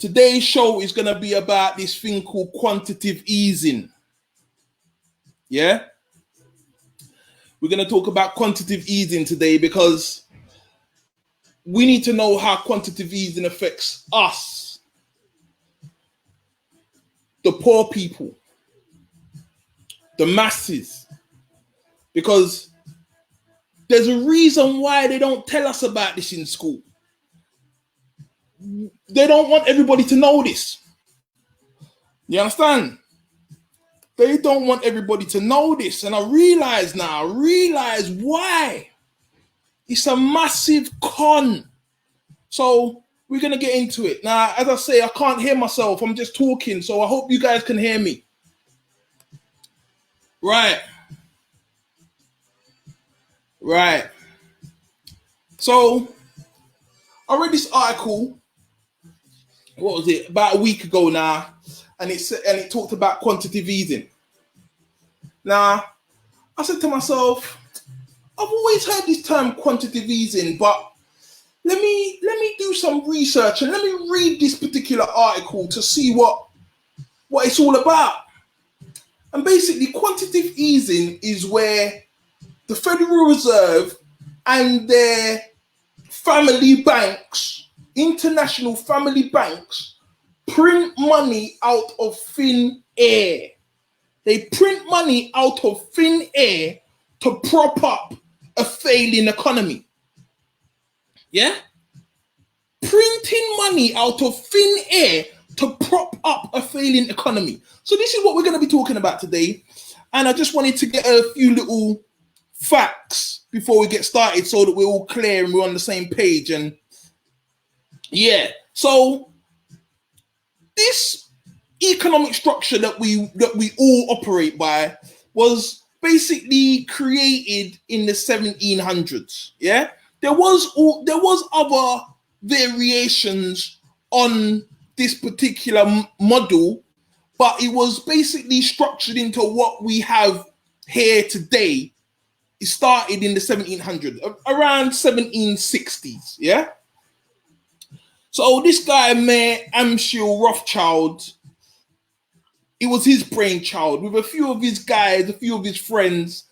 Today's show is going to be about this thing called quantitative easing. Yeah? We're going to talk about quantitative easing today because we need to know how quantitative easing affects us, the poor people, the masses, because there's a reason why they don't tell us about this in school. They don't want everybody to know this. You understand? They don't want everybody to know this. And I realize why. It's a massive con. So we're going to get into it. Now, as I say, I can't hear myself. I'm just talking. So I hope you guys can hear me. Right. So I read this article, what was it, about a week ago now, and it talked about quantitative easing. Now, I said to myself, I've always heard this term quantitative easing, but let me do some research and let me read this particular article to see what it's all about. And basically, quantitative easing is where the Federal Reserve and their family banks, international family banks, print money out of thin air. They print money out of thin air to prop up a failing economy. Yeah? Printing money out of thin air to prop up a failing economy. So this is what we're going to be talking about today. And I just wanted to get a few little facts before we get started so that we're all clear and we're on the same page. And yeah, so this economic structure that we all operate by was basically created in the 1700s. Yeah, there was other variations on this particular model, but it was basically structured into what we have here today. It started in the 1700s, around 1760s. Yeah. So this guy, Mayor Amschel Rothschild, it was his brainchild with a few of his guys, a few of his friends,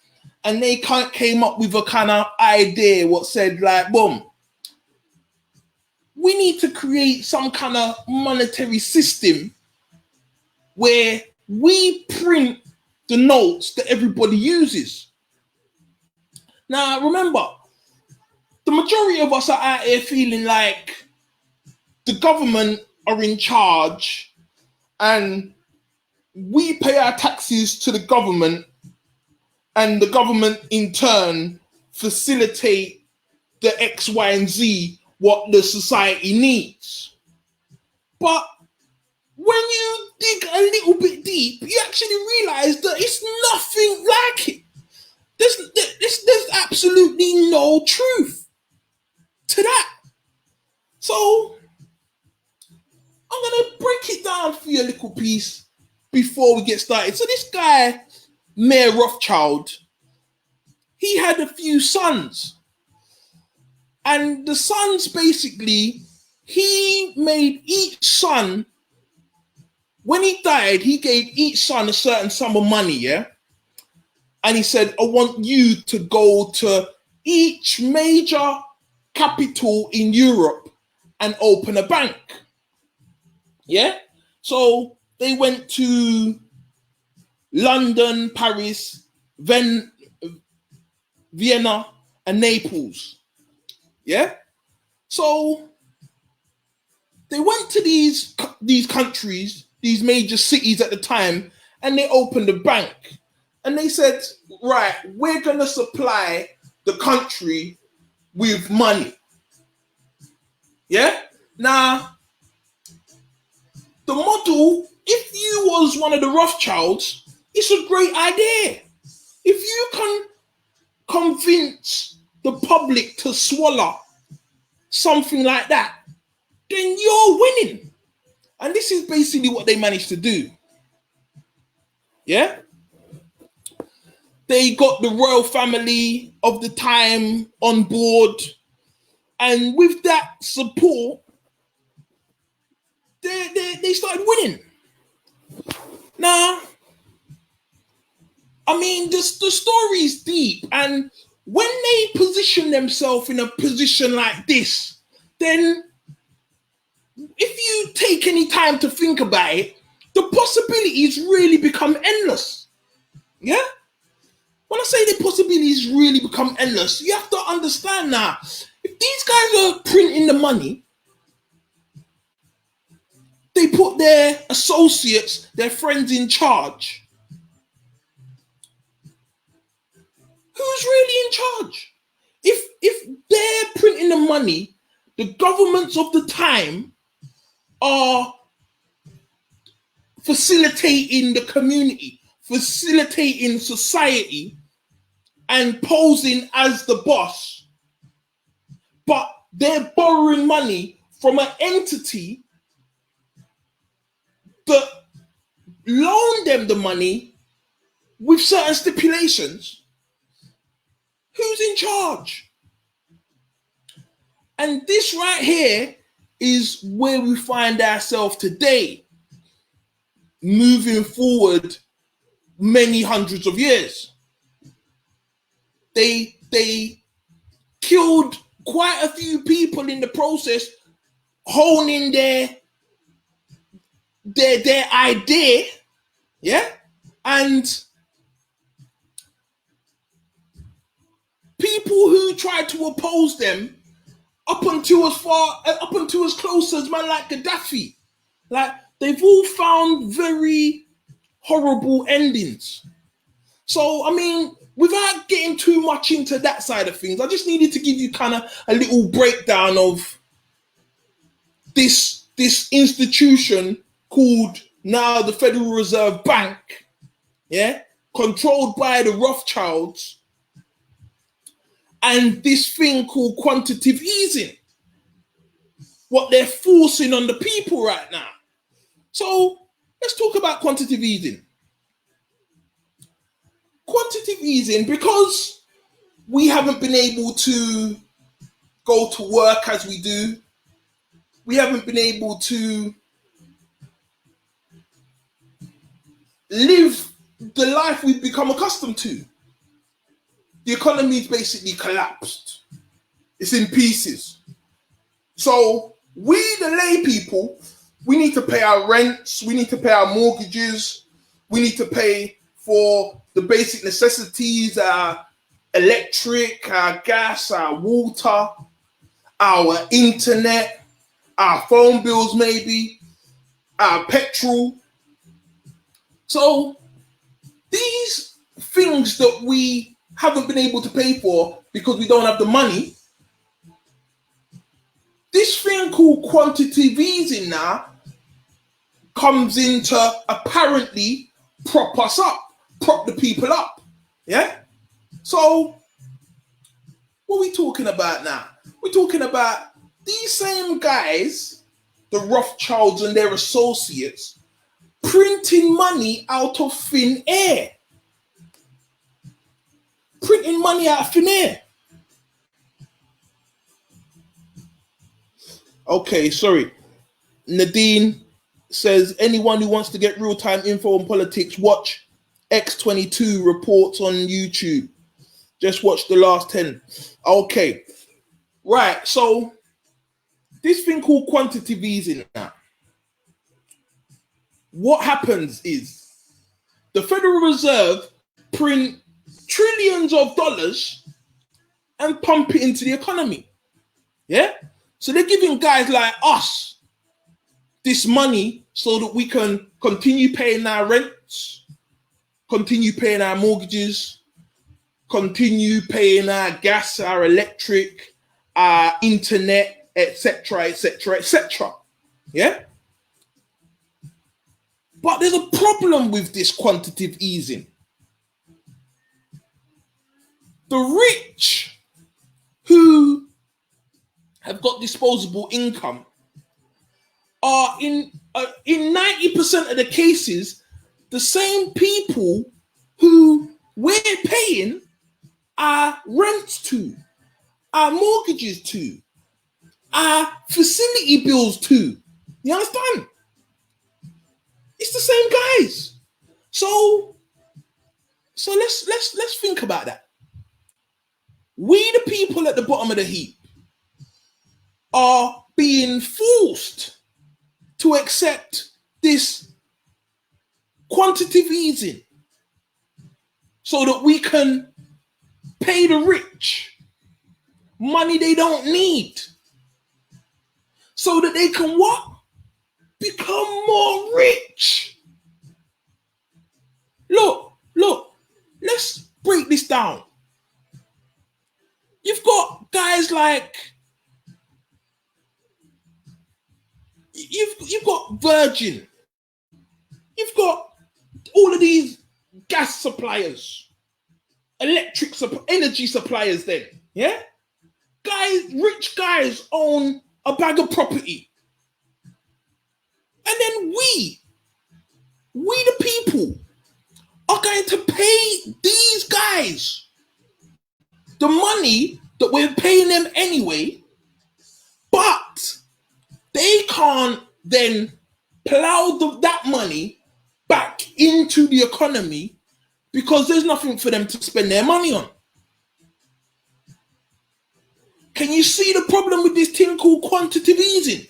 and they came up with a kind of idea what said like, boom, we need to create some kind of monetary system where we print the notes that everybody uses. Now, remember, the majority of us are out here feeling like the government are in charge and we pay our taxes to the government and the government in turn facilitate the X, Y, and Z what the society needs. But when you dig a little bit deep, you actually realize that it's nothing like it. There's absolutely no truth to that. So I'm going to break it down for you a little piece before we get started. So this guy, Mayor Rothschild, he had a few sons. And the sons basically, he made each son, when he died, he gave each son a certain sum of money, yeah? And he said, I want you to go to each major capital in Europe and open a bank. Yeah? So they went to London, Paris, Vienna, and Naples. Yeah? So they went to these countries, these major cities at the time, and they opened a bank. And they said, right, we're going to supply the country with money. Yeah? Now, the model, if you was one of the Rothschilds, it's a great idea. If you can convince the public to swallow something like that, then you're winning. And this is basically what they managed to do. Yeah? They got the royal family of the time on board. And with that support, they started winning. Now, I mean, the story is deep, and when they position themselves in a position like this, then if you take any time to think about it, the possibilities really become endless. Yeah? When I say the possibilities really become endless, you have to understand now, if these guys are printing the money, they put their associates, their friends in charge. Who's really in charge? If they're printing the money, the governments of the time are facilitating the community, facilitating society, and posing as the boss, but they're borrowing money from an entity that loaned them the money with certain stipulations. Who's in charge? And this right here is where we find ourselves today, moving forward many hundreds of years. They killed quite a few people in the process, honing their idea, yeah, and people who tried to oppose them up until as close as man like Gaddafi, like they've all found very horrible endings. So I mean, without getting too much into that side of things, I just needed to give you kind of a little breakdown of this institution called now the Federal Reserve Bank, yeah, controlled by the Rothschilds, and this thing called quantitative easing, what they're forcing on the people right now. So let's talk about quantitative easing. Quantitative easing, because we haven't been able to go to work as we do, we haven't been able to live the life we've become accustomed to. The economy's basically collapsed. It's in pieces. So we, the lay people, we need to pay our rents, we need to pay our mortgages, we need to pay for the basic necessities, our electric, our gas, our water, our internet, our phone bills maybe, our petrol. So these things that we haven't been able to pay for because we don't have the money, this thing called quantitative easing now comes in to apparently prop us up, prop the people up. Yeah? So what are we talking about now? We're talking about these same guys, the Rothschilds and their associates, printing money out of thin air. Printing money out of thin air. Okay, sorry. Nadine says, anyone who wants to get real-time info on politics, watch X22 reports on YouTube. Just watch the last 10. Okay. Right, so this thing called quantitative easing now. What happens is the Federal Reserve print trillions of dollars and pump it into the economy. Yeah? So they're giving guys like us this money so that we can continue paying our rents, continue paying our mortgages, continue paying our gas, our electric, our internet, etc., etc., etc. Yeah? But there's a problem with this quantitative easing. The rich who have got disposable income are in 90% of the cases the same people who we're paying our rents to, our mortgages to, our facility bills to. You understand? It's the same guys. So let's think about that. We, the people at the bottom of the heap, are being forced to accept this quantitative easing so that we can pay the rich money they don't need, so that they can what? Become more rich. Look, let's break this down. You've got guys like, you've got Virgin, you've got all of these gas suppliers, energy suppliers then, yeah? Guys, rich guys own a bag of property. And then we the people, are going to pay these guys the money that we're paying them anyway, but they can't then plow that money back into the economy because there's nothing for them to spend their money on. Can you see the problem with this thing called quantitative easing?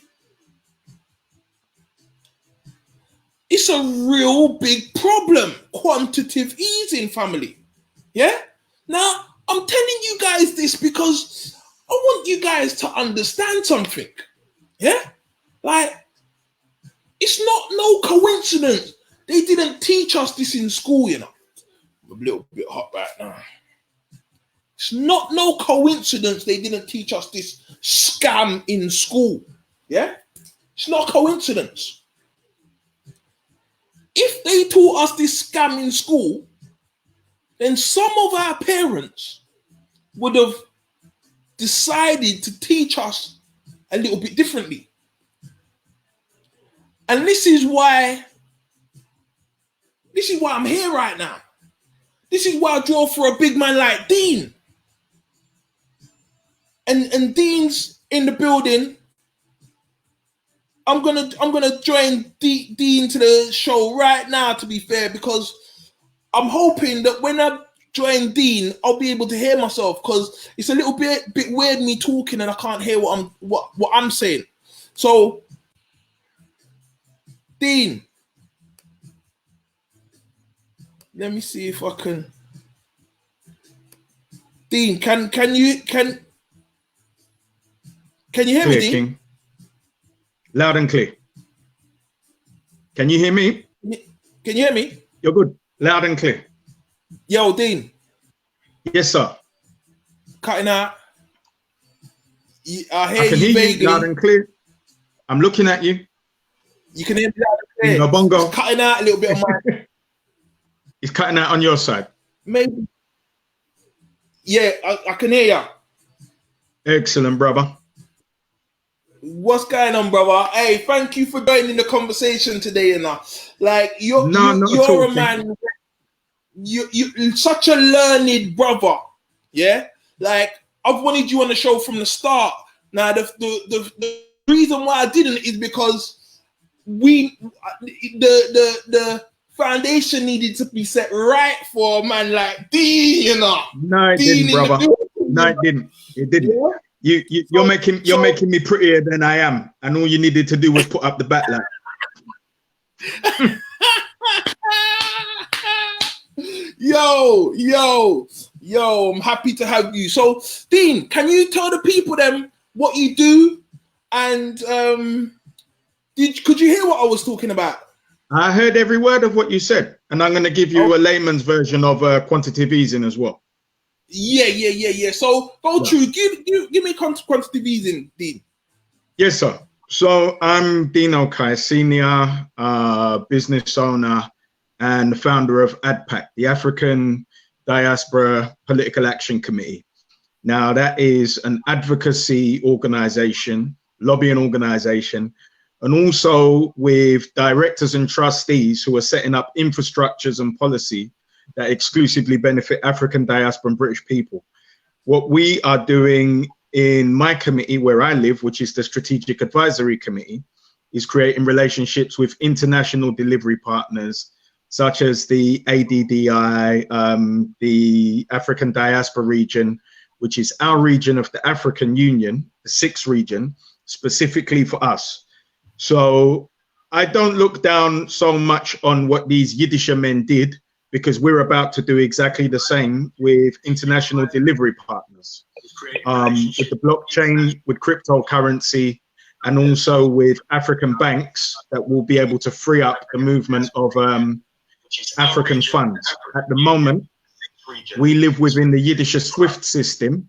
It's a real big problem, quantitative easing, family. Yeah? Now, I'm telling you guys this because I want you guys to understand something. Yeah? Like, it's not no coincidence they didn't teach us this in school, you know. I'm a little bit hot right now. It's not no coincidence they didn't teach us this scam in school. Yeah? It's not a coincidence. If they taught us this scam in school, then some of our parents would have decided to teach us a little bit differently. And this is why I'm here right now. This is why I drove for a big man like Dean. And Dean's in the building. I'm gonna join Dean to the show right now, to be fair, because I'm hoping that when I join Dean, I'll be able to hear myself, because it's a little bit weird me talking and I can't hear what I'm saying. So, Dean, let me see if I can. Dean, can you hear me, Dean? King. Loud and clear. Can you hear me? Can you hear me? You're good. Loud and clear. Yo, Dean. Yes, sir. Cutting out. I can hear you vaguely. Loud and clear. I'm looking at you. You can hear me loud and clear. No bongo. It's cutting out a little bit on mine. It's cutting out on your side. Maybe. Yeah, I can hear you. Excellent, brother. What's going on, brother? Hey, thank you for joining the conversation today, like you're a man. You're such a learned brother. Yeah, like I've wanted you on the show from the start. Now, the reason why I didn't is because the foundation needed to be set right for a man like Dean, you know. No, it didn't, brother. No, it didn't. It didn't. Yeah? You're making me prettier than I am, and all you needed to do was put up the backlight. Yo, I'm happy to have you. So, Dean, can you tell the people then what you do? And could you hear what I was talking about? I heard every word of what you said, and I'm going to give you a layman's version of quantitative easing as well. Yeah. So go through. Give me quantitative easing, Dean. Yes, sir. So I'm Dean Okai Snr, business owner and the founder of ADPAC, the African Diaspora Political Action Committee. Now, that is an advocacy organization, lobbying organization, and also with directors and trustees who are setting up infrastructures and policy that exclusively benefit African diaspora and British people. What we are doing in my committee where I live, which is the Strategic Advisory Committee, is creating relationships with international delivery partners, such as the ADDI, the African Diaspora region, which is our region of the African Union, the 6th region, specifically for us. So I don't look down so much on what these Yiddish men did, because we're about to do exactly the same with international delivery partners, with the blockchain, with cryptocurrency, and also with African banks that will be able to free up the movement of African funds. At the moment, we live within the Yiddish SWIFT system,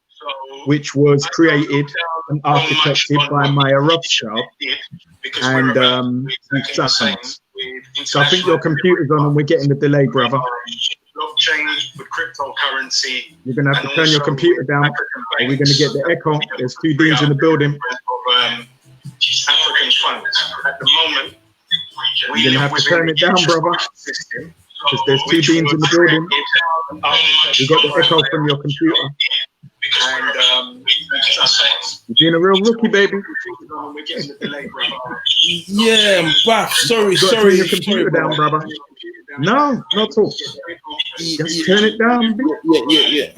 which was created and architected by Maya Rothschild and his sons. So I think your computer's on and we're getting the delay, brother. Blockchain with cryptocurrency. You're going to have to turn your computer down, or we're going to get the echo. There's 2 Deans in the building. African funds. At the moment, you're going to have to turn it down, brother, because there's 2 Deans in the building. You got the echo from your computer. And you're being a real rookie, baby. Yeah, I'm back. Sorry. Turn your computer down, brother. No, not at all. Just turn it down. Yeah.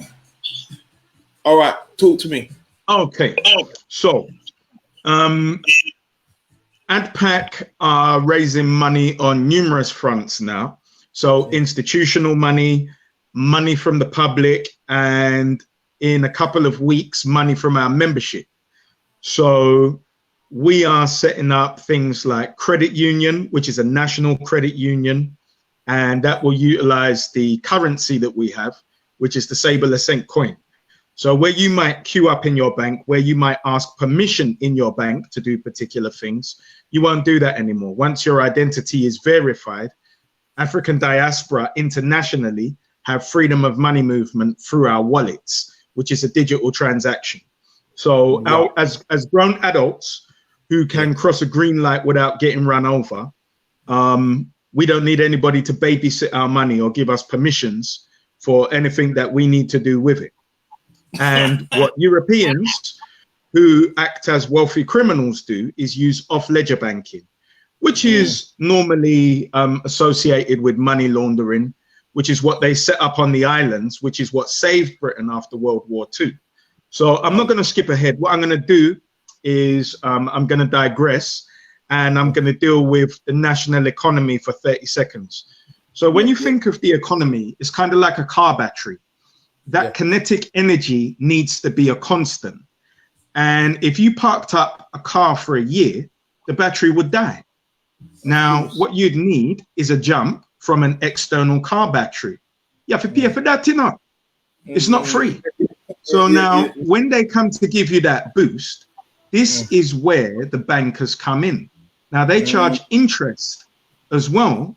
All right, talk to me. Okay. So, ADPAC are raising money on numerous fronts now. So institutional money, money from the public, and in a couple of weeks, money from our membership. So we are setting up things like credit union, which is a national credit union, and that will utilize the currency that we have, which is the Sable Cent coin. So where you might queue up in your bank, where you might ask permission in your bank to do particular things, you won't do that anymore. Once your identity is verified, African Diaspora internationally have freedom of money movement through our wallets, which is a digital transaction. So as grown adults who can cross a green light without getting run over, we don't need anybody to babysit our money or give us permissions for anything that we need to do with it. And what Europeans who act as wealthy criminals do is use off-ledger banking, which is normally associated with money laundering, which is what they set up on the islands, which is what saved Britain after World War II. So I'm not going to skip ahead. What I'm going to do is I'm going to digress, and I'm going to deal with the national economy for 30 seconds. So when you think of the economy, it's kind of like a car battery. That kinetic energy needs to be a constant. And if you parked up a car for a year, the battery would die. Now, what you'd need is a jump from an external car battery. You have to pay for that, you know. It's not free. So now, when they come to give you that boost, this is where the bankers come in. Now, they charge interest as well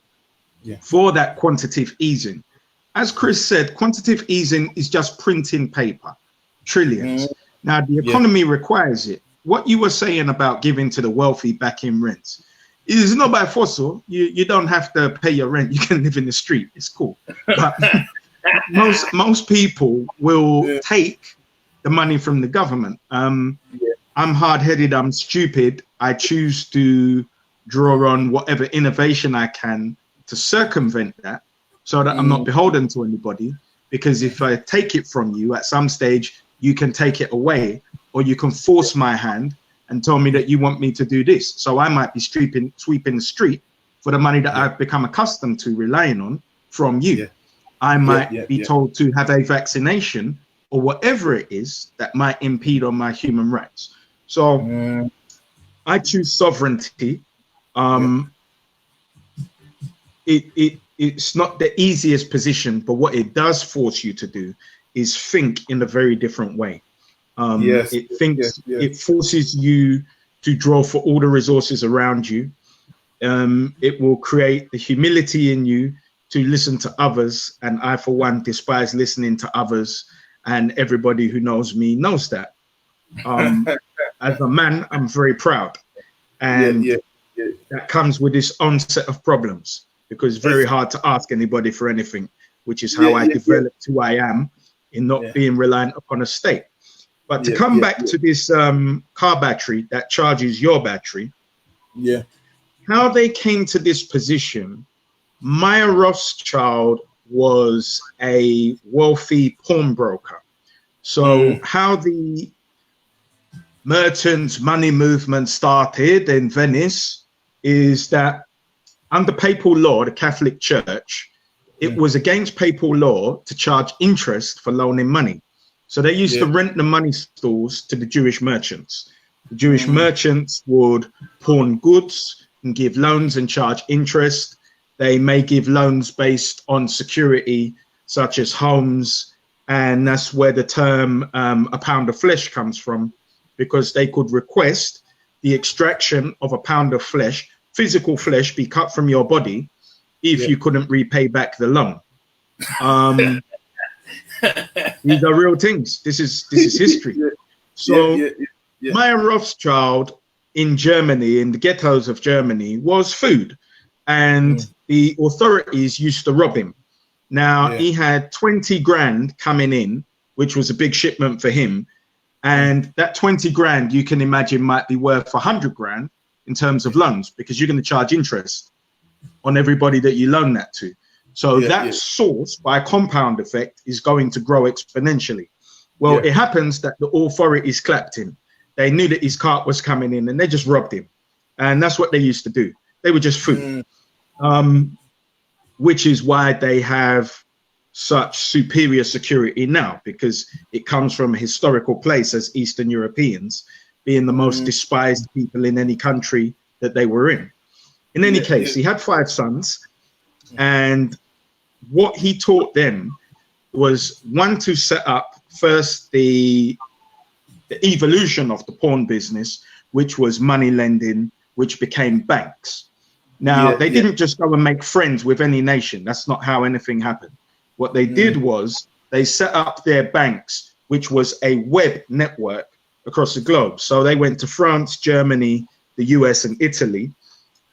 for that quantitative easing. As Chris said, quantitative easing is just printing paper, trillions. Now, the economy requires it. What you were saying about giving to the wealthy back in rents is not by force. You don't have to pay your rent. You can live in the street. It's cool. But most people will take the money from the government. I'm hard-headed. I'm stupid. I choose to draw on whatever innovation I can to circumvent that, so that I'm not beholden to anybody. Because if I take it from you at some stage, you can take it away, or you can force my hand and tell me that you want me to do this. So I might be sweeping the street for the money that I've become accustomed to relying on from you. I might be told to have a vaccination or whatever it is that might impede on my human rights. So I choose sovereignty. It's not the easiest position, but what it does force you to do is think in a very different way. It forces you to draw for all the resources around you. It will create the humility in you to listen to others. And I, for one, despise listening to others. And everybody who knows me knows that. As a man, I'm very proud. And that comes with its own set of problems, because it's very hard to ask anybody for anything, which is how I developed who I am in not being reliant upon a state. But to come back to this car battery that charges your battery, Yeah. How they came to this position, Meyer Rothschild was a wealthy pawnbroker. So how the merchants' money movement started in Venice is that under papal law, the Catholic Church, it was against papal law to charge interest for loaning money. So they used to rent the money stalls to the Jewish merchants. The Jewish merchants would pawn goods and give loans and charge interest. They may give loans based on security, such as homes. And that's where the term a pound of flesh comes from, because they could request the extraction of a pound of flesh, physical flesh, be cut from your body if you couldn't repay back the loan. These are real things. This is history. So Meyer Rothschild in Germany, in the ghettos of Germany, was food, and the authorities used to rob him. Now he had 20 grand coming in, which was a big shipment for him. And that 20 grand, you can imagine, might be worth 100 grand in terms of loans, because you're going to charge interest on everybody that you loan that to. So that source, by a compound effect, is going to grow exponentially. Well, it happens that the authorities clapped him. They knew that his cart was coming in, and they just robbed him. And that's what they used to do. They were just food, which is why they have such superior security now, because it comes from a historical place as Eastern Europeans being the most despised people in any country that they were in. In any case, he had 5 sons, and what he taught them was, one, to set up first the evolution of the pawn business, which was money lending, which became banks. Now, they didn't just go and make friends with any nation. That's not how anything happened. What they did was they set up their banks, which was a web network across the globe. So they went to France, Germany, the US, and Italy.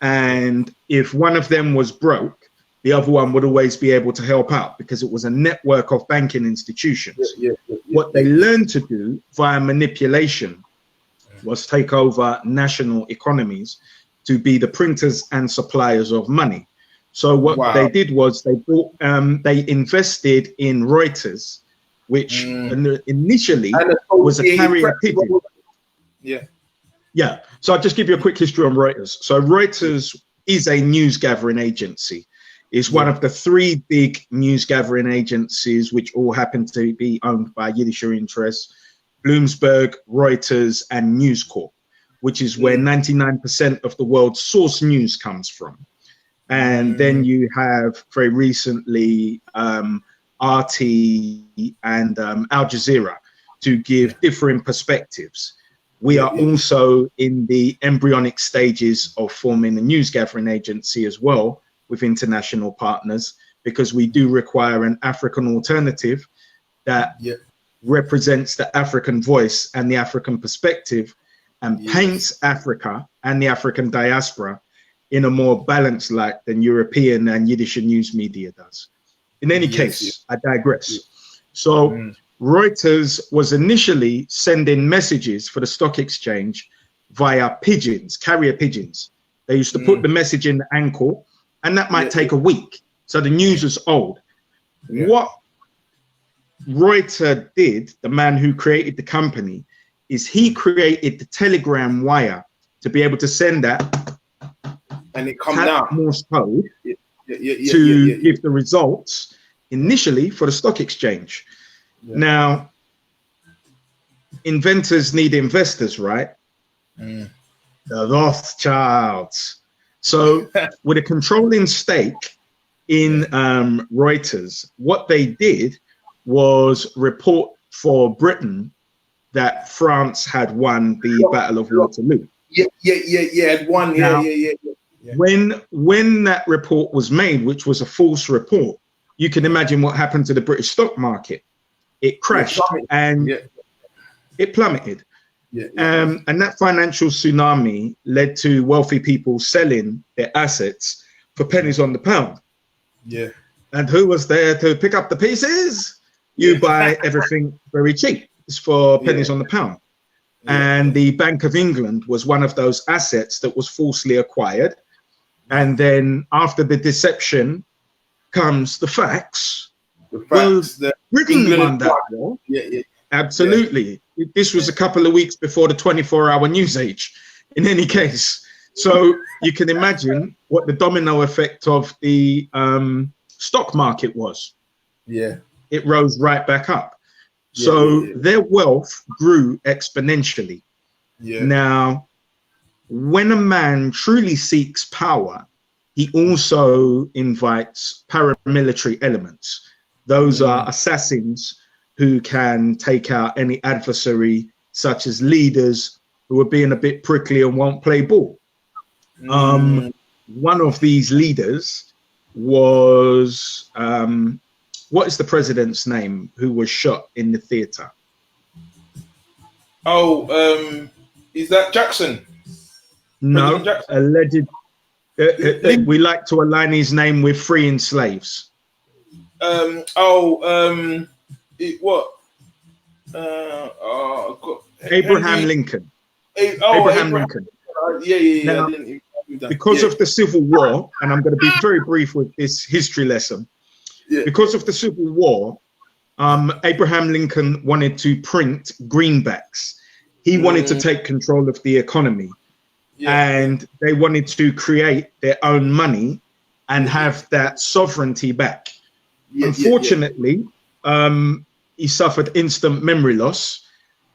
And if one of them was broke, the other one would always be able to help out, because it was a network of banking institutions. What they learned to do via manipulation was take over national economies to be the printers and suppliers of money. So what they did was they bought, they invested in Reuters, which initially was a carrier pigeon. So I'll just give you a quick history on Reuters. So Reuters is a news gathering agency. It's one of the 3 big news gathering agencies, which all happen to be owned by Yiddish interests: Bloomberg, Reuters, and News Corp, which is where 99% of the world's source news comes from. And then you have very recently RT and Al Jazeera to give differing perspectives. We are also in the embryonic stages of forming a news gathering agency as well, with international partners, because we do require an African alternative that represents the African voice and the African perspective, and paints Africa and the African diaspora in a more balanced light than European and Yiddish news media does. In any case, I digress. So Reuters was initially sending messages for the stock exchange via pigeons, carrier pigeons. They used to put the message in the ankle, and that might take a week. So the news is old. What Reuters did, the man who created the company, is he created the telegram wire to be able to send that, and it comes down Morse code to give the results initially for the stock exchange. Now, inventors need investors, right? The Rothschilds. So with a controlling stake in Reuters, what they did was report for Britain that France had won the Battle of Waterloo. Had won. Now, when that report was made, which was a false report, you can imagine what happened to the British stock market. It crashed and it plummeted. And that financial tsunami led to wealthy people selling their assets for pennies on the pound. And who was there to pick up the pieces? You buy everything very cheap. It's for pennies on the pound. And the Bank of England was one of those assets that was falsely acquired. And then after the deception comes the facts. Britain won that war. Absolutely. This was a couple of weeks before the 24-hour news age, in any case. So you can imagine what the domino effect of the stock market was. It rose right back up. So their wealth grew exponentially. Now, when a man truly seeks power, he also invites paramilitary elements. Those are assassins who can take out any adversary, such as leaders who are being a bit prickly and won't play ball. One of these leaders was, what is the president's name who was shot in the theater? Is that Jackson? No, Jackson? alleged. We like to align his name with freeing slaves. Abraham Lincoln. Abraham Lincoln. Now, because of the Civil War, and I'm going to be very brief with this history lesson. Because of the Civil War, Abraham Lincoln wanted to print greenbacks. He wanted to take control of the economy. And they wanted to create their own money and have that sovereignty back. Unfortunately, he suffered instant memory loss,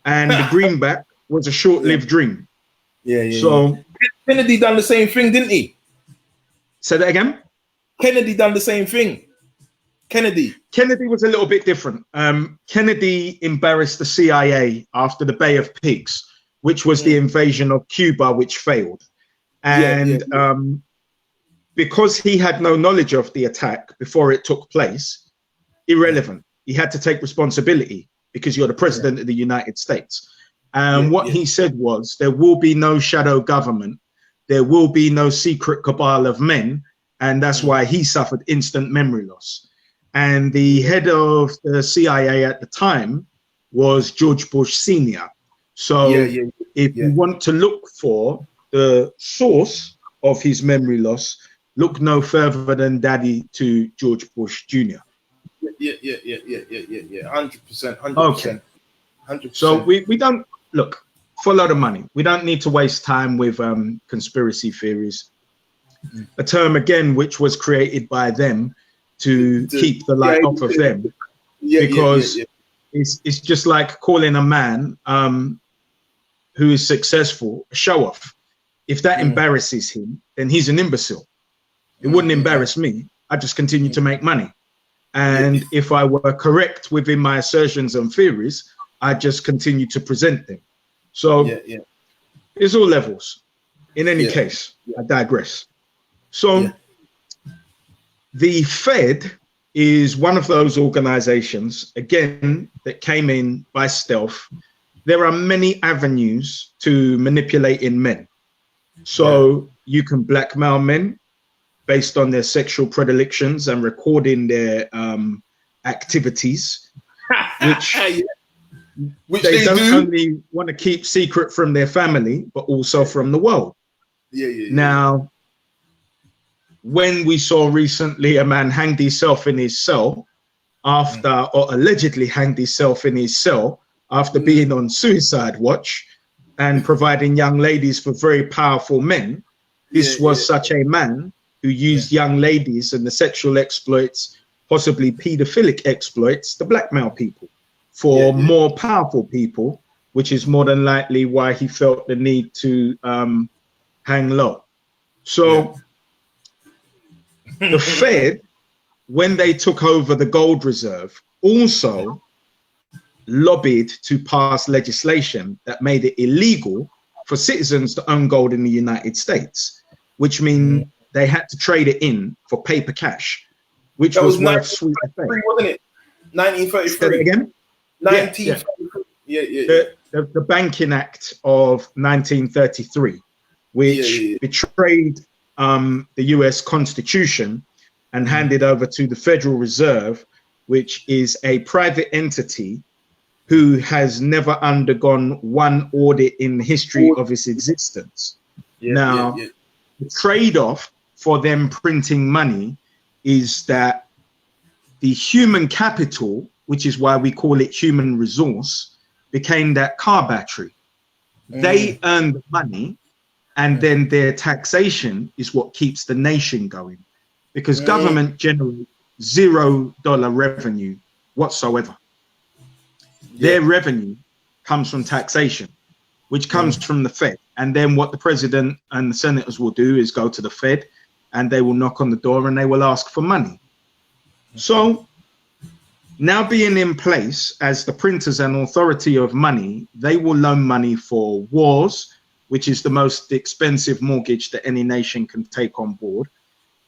and the greenback was a short-lived dream. So Kennedy done the same thing, didn't he? Say that again? Kennedy done the same thing. Kennedy was a little bit different. Kennedy embarrassed the CIA after the Bay of Pigs, which was the invasion of Cuba, which failed. And because he had no knowledge of the attack before it took place, irrelevant. He had to take responsibility because you're the president of the United States. And what he said was, there will be no shadow government. There will be no secret cabal of men. And that's why he suffered instant memory loss. And the head of the CIA at the time was George Bush Sr. So if you want to look for the source of his memory loss, look no further than daddy to George Bush Jr. 100%. Okay. 100%. So we don't, look, follow the money. We don't need to waste time with conspiracy theories. A term, again, which was created by them to keep the light off of them. Because it's just like calling a man who is successful a show off. If that embarrasses him, then he's an imbecile. It wouldn't embarrass me. I just continue to make money. And if I were correct within my assertions and theories, I just continue to present them. So it's all levels. In any case, I digress. So the Fed is one of those organizations, again, that came in by stealth. There are many avenues to manipulating men. So you can blackmail men based on their sexual predilections and recording their activities, which they don't only want to keep secret from their family, but also from the world. Now, when we saw recently a man hanged himself in his cell after, or allegedly hanged himself in his cell after being on suicide watch and providing young ladies for very powerful men, this was such a man who used young ladies and the sexual exploits, possibly pedophilic exploits, to blackmail people for more powerful people, which is more than likely why he felt the need to hang low. So the Fed, when they took over the gold reserve, also lobbied to pass legislation that made it illegal for citizens to own gold in the United States, which means they had to trade it in for paper cash, which that was worth sweet effect. Wasn't it? 1933. Say that again? 1933. The Banking Act of 1933, which betrayed the US Constitution and handed over to the Federal Reserve, which is a private entity who has never undergone one audit in the history of its existence. The trade-off for them printing money is that the human capital, which is why we call it human resource, became that car battery. They earn the money, and then their taxation is what keeps the nation going, because government generates $0 revenue whatsoever. Their revenue comes from taxation, which comes from the Fed. And then what the president and the senators will do is go to the Fed, and they will knock on the door and they will ask for money. So now being in place as the printers and authority of money, they will loan money for wars, which is the most expensive mortgage that any nation can take on board.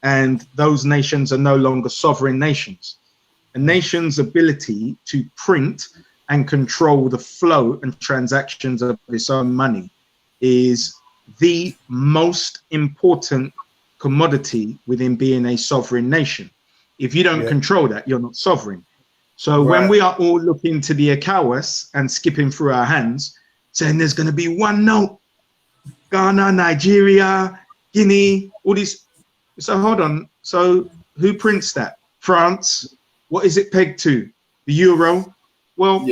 And those nations are no longer sovereign nations. A nation's ability to print and control the flow and transactions of its own money is the most important commodity within being a sovereign nation. If you don't control that, you're not sovereign. So when we are all looking to the ECOWAS and skipping through our hands, saying there's going to be one note, Ghana, Nigeria, Guinea, all these. So hold on. So who prints that? France. What is it pegged to? The euro? Well,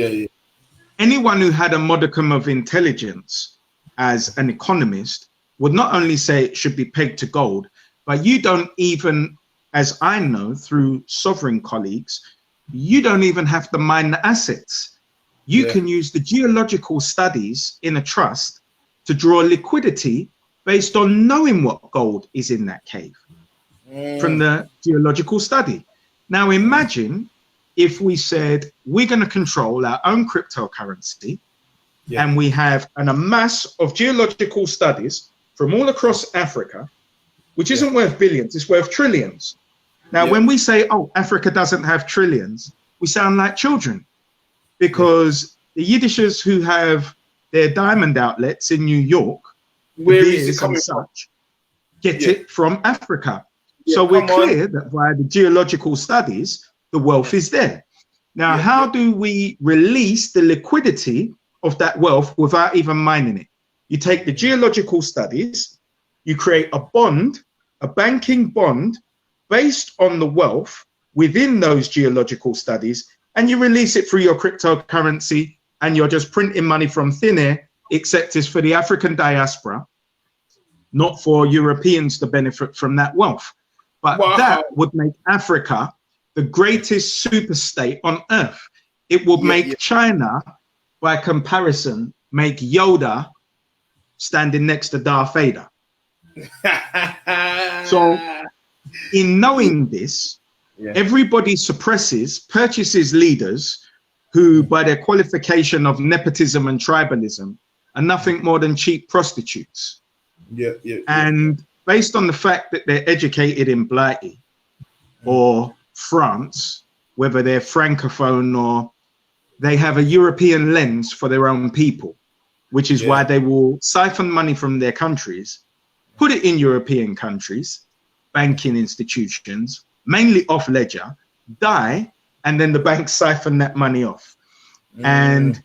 anyone who had a modicum of intelligence as an economist would not only say it should be pegged to gold, but you don't even, as I know through sovereign colleagues, you don't even have to mine the assets. You can use the geological studies in a trust to draw liquidity based on knowing what gold is in that cave from the geological study. Now imagine if we said we're going to control our own cryptocurrency, and we have a mass of geological studies from all across Africa, which isn't worth billions, it's worth trillions. Now, when we say, oh, Africa doesn't have trillions, we sound like children, because the Yiddishers who have their diamond outlets in New York, where is it coming from? Get it from Africa. So we're clear that via the geological studies, the wealth is there. Now, how do we release the liquidity of that wealth without even mining it? You take the geological studies, you create a bond, a banking bond based on the wealth within those geological studies, and you release it through your cryptocurrency, and you're just printing money from thin air, except it's for the African diaspora, not for Europeans to benefit from that wealth. But that would make Africa the greatest super state on earth. It would make China, by comparison, make Yoda standing next to Darth Vader. So in knowing this, everybody purchases leaders who, by their qualification of nepotism and tribalism, are nothing more than cheap prostitutes. And based on the fact that they're educated in Blighty or France, whether they're Francophone or they have a European lens for their own people, which is why they will siphon money from their countries, put it in European countries, banking institutions, mainly off ledger, die, and then the banks siphon that money off. And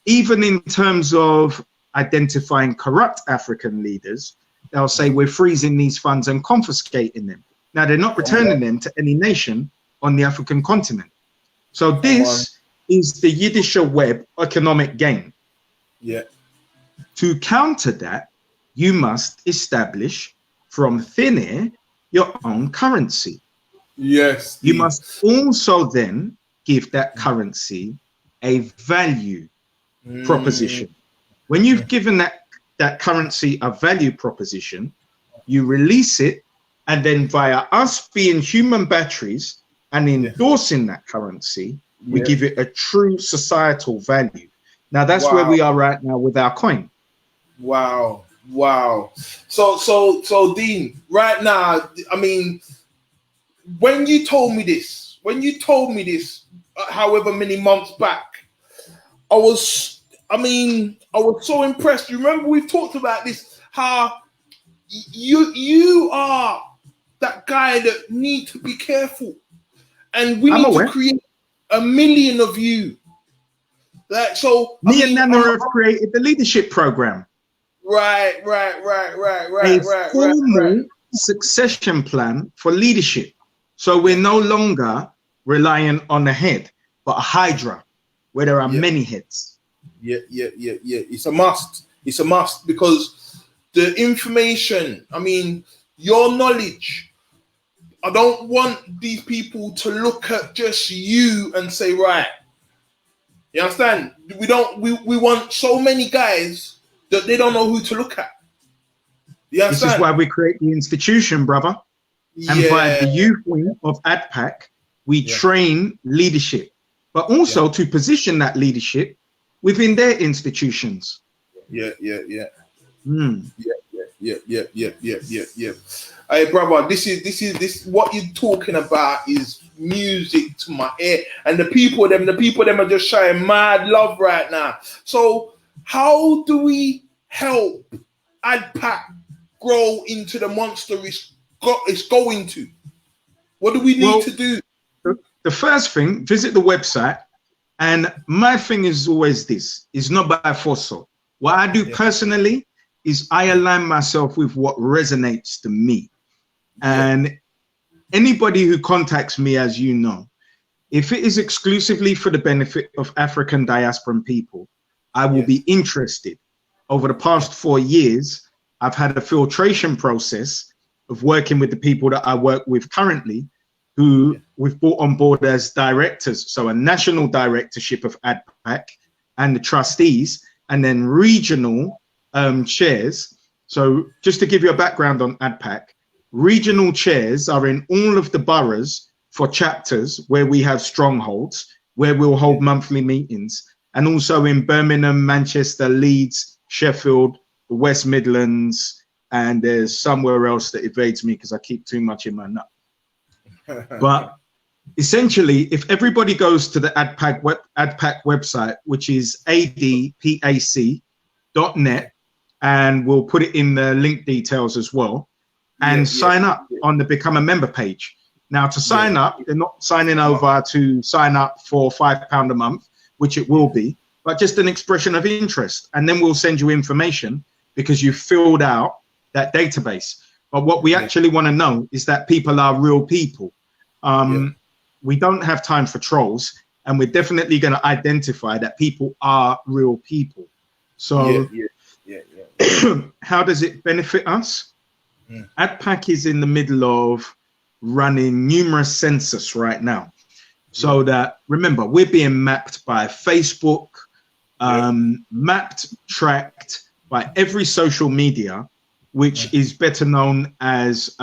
even in terms of identifying corrupt African leaders, they'll say we're freezing these funds and confiscating them. Now, they're not returning them to any nation on the African continent. So this is the Yiddish web economic game. To counter that, you must establish from thin air your own currency. You must also then give that currency a value proposition. When you've given that currency a value proposition, you release it, and then via us being human batteries and endorsing that currency, we give it a true societal value. Now that's where we are right now with our coin. So Dean, right now, I mean, when you told me this, however many months back, I was so impressed. You remember we've talked about this, how you are that guy that need to be careful, and we need to create 1 million of you Like, so Me and Nana have created the leadership program. Right. A formal succession plan for leadership. So we're no longer relying on the head, but a hydra where there are many heads. Yeah. It's a must. It's a must, because the information, I mean, your knowledge, I don't want these people to look at just you and say, right. You understand? We want so many guys that they don't know who to look at. You understand? This is why we create the institution, brother. And by the youth wing of ADPAC, we train leadership, but also to position that leadership within their institutions. Yeah. Hey, brother, this what you're talking about is music to my ear, and the people them are just showing mad love right now. So how do we help ADPAC grow into the monster it's going to? What do we need to do? The first thing, visit the website. And my thing is always this, is not by force. What I do personally is I align myself with what resonates to me. And anybody who contacts me, as you know, if it is exclusively for the benefit of African diasporan people, I will be interested. Over the past 4 years, I've had a filtration process of working with the people that I work with currently, who we've brought on board as directors. So a national directorship of ADPAC and the trustees, and then regional chairs. So just to give you a background on ADPAC, regional chairs are in all of the boroughs for chapters where we have strongholds, where we'll hold monthly meetings, and also in Birmingham, Manchester, Leeds, Sheffield, the West Midlands, and there's somewhere else that evades me because I keep too much in my nut. But essentially, if everybody goes to the ADPAC website, which is adpac.net, and we'll put it in the link details as well, and sign up on the Become a Member page. Now, to sign up, they're not signing over to sign up for £5 a month, which it will be, but just an expression of interest. And then we'll send you information because you filled out that database. But what we actually want to know is that people are real people. We don't have time for trolls, and we're definitely going to identify that people are real people. So how does it benefit us? ADPAC is in the middle of running numerous census right now. So that, remember, we're being mapped by Facebook, tracked by every social media, which is better known as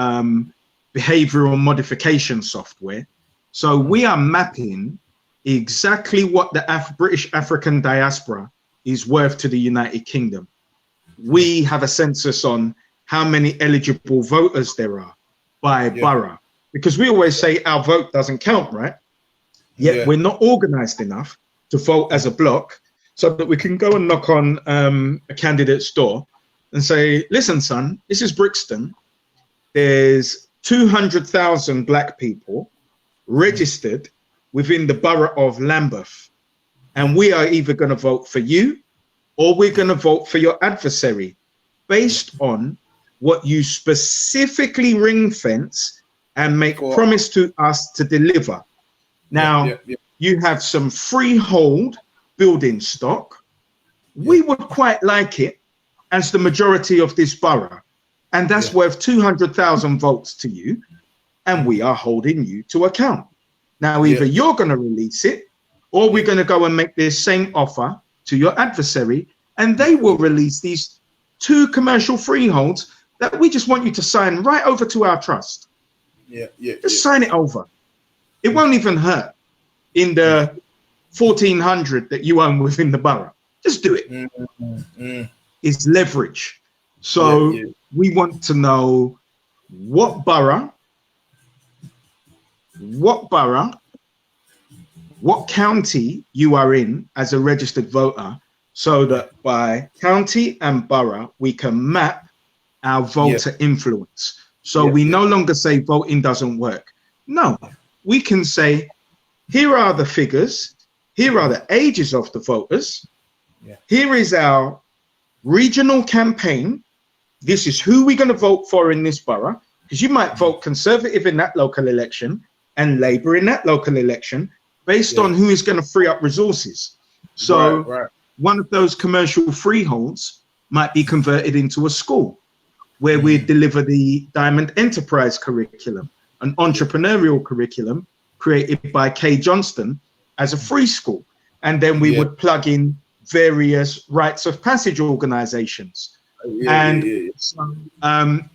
behavioral modification software. So we are mapping exactly what the British African diaspora is worth to the United Kingdom. We have a census on how many eligible voters there are by borough, because we always say our vote doesn't count, right? Yet we're not organized enough to vote as a block so that we can go and knock on a candidate's door and say, listen, son, this is Brixton. There's 200,000 black people registered within the borough of Lambeth. And we are either going to vote for you or we're going to vote for your adversary based on what you specifically ring fence and make promise to us to deliver. Now, you have some freehold building stock. We would quite like it as the majority of this borough. And that's worth 200,000 votes to you. And we are holding you to account. Now, either you're going to release it or we're going to go and make this same offer to your adversary, and they will release these 2 commercial freeholds that we just want you to sign right over to our trust. Just sign it over. It won't even hurt in the 1,400 that you own within the borough. Just do it. It's leverage. So we want to know what borough, what county you are in as a registered voter, so that by county and borough, we can map our voter influence. So we no longer say voting doesn't work. No, we can say, here are the figures. Here are the ages of the voters. Yeah. Here is our regional campaign. This is who we're going to vote for in this borough, because you might vote Conservative in that local election and Labour in that local election based on who is going to free up resources. So one of those commercial freeholds might be converted into a school where we deliver the Diamond Enterprise curriculum, an entrepreneurial curriculum created by Kay Johnston as a free school. And then we would plug in various rites of passage organizations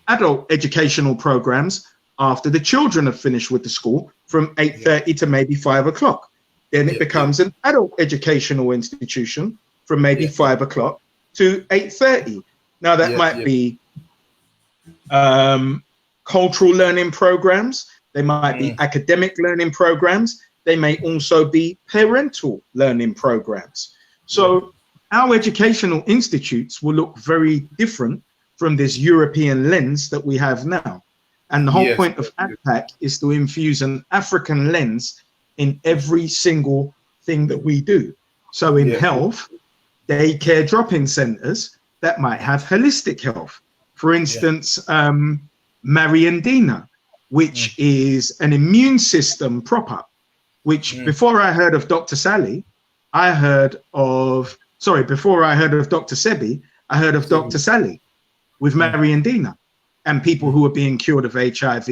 adult educational programs after the children have finished with the school from 8:30 to maybe 5 o'clock. Then it becomes an adult educational institution from maybe 5 o'clock to 8:30. Now that might be cultural learning programs. They might be academic learning programs. They may also be parental learning programs. So our educational institutes will look very different from this European lens that we have now. And the whole point of ADPAC is to infuse an African lens in every single thing that we do. So in health, daycare drop-in centers that might have holistic health. For instance, Mariandina, which is an immune system prop-up, which before I heard of Dr. Sally, before I heard of Dr. Sebi, I heard of Dr. Sally with Mariandina and people who are being cured of HIV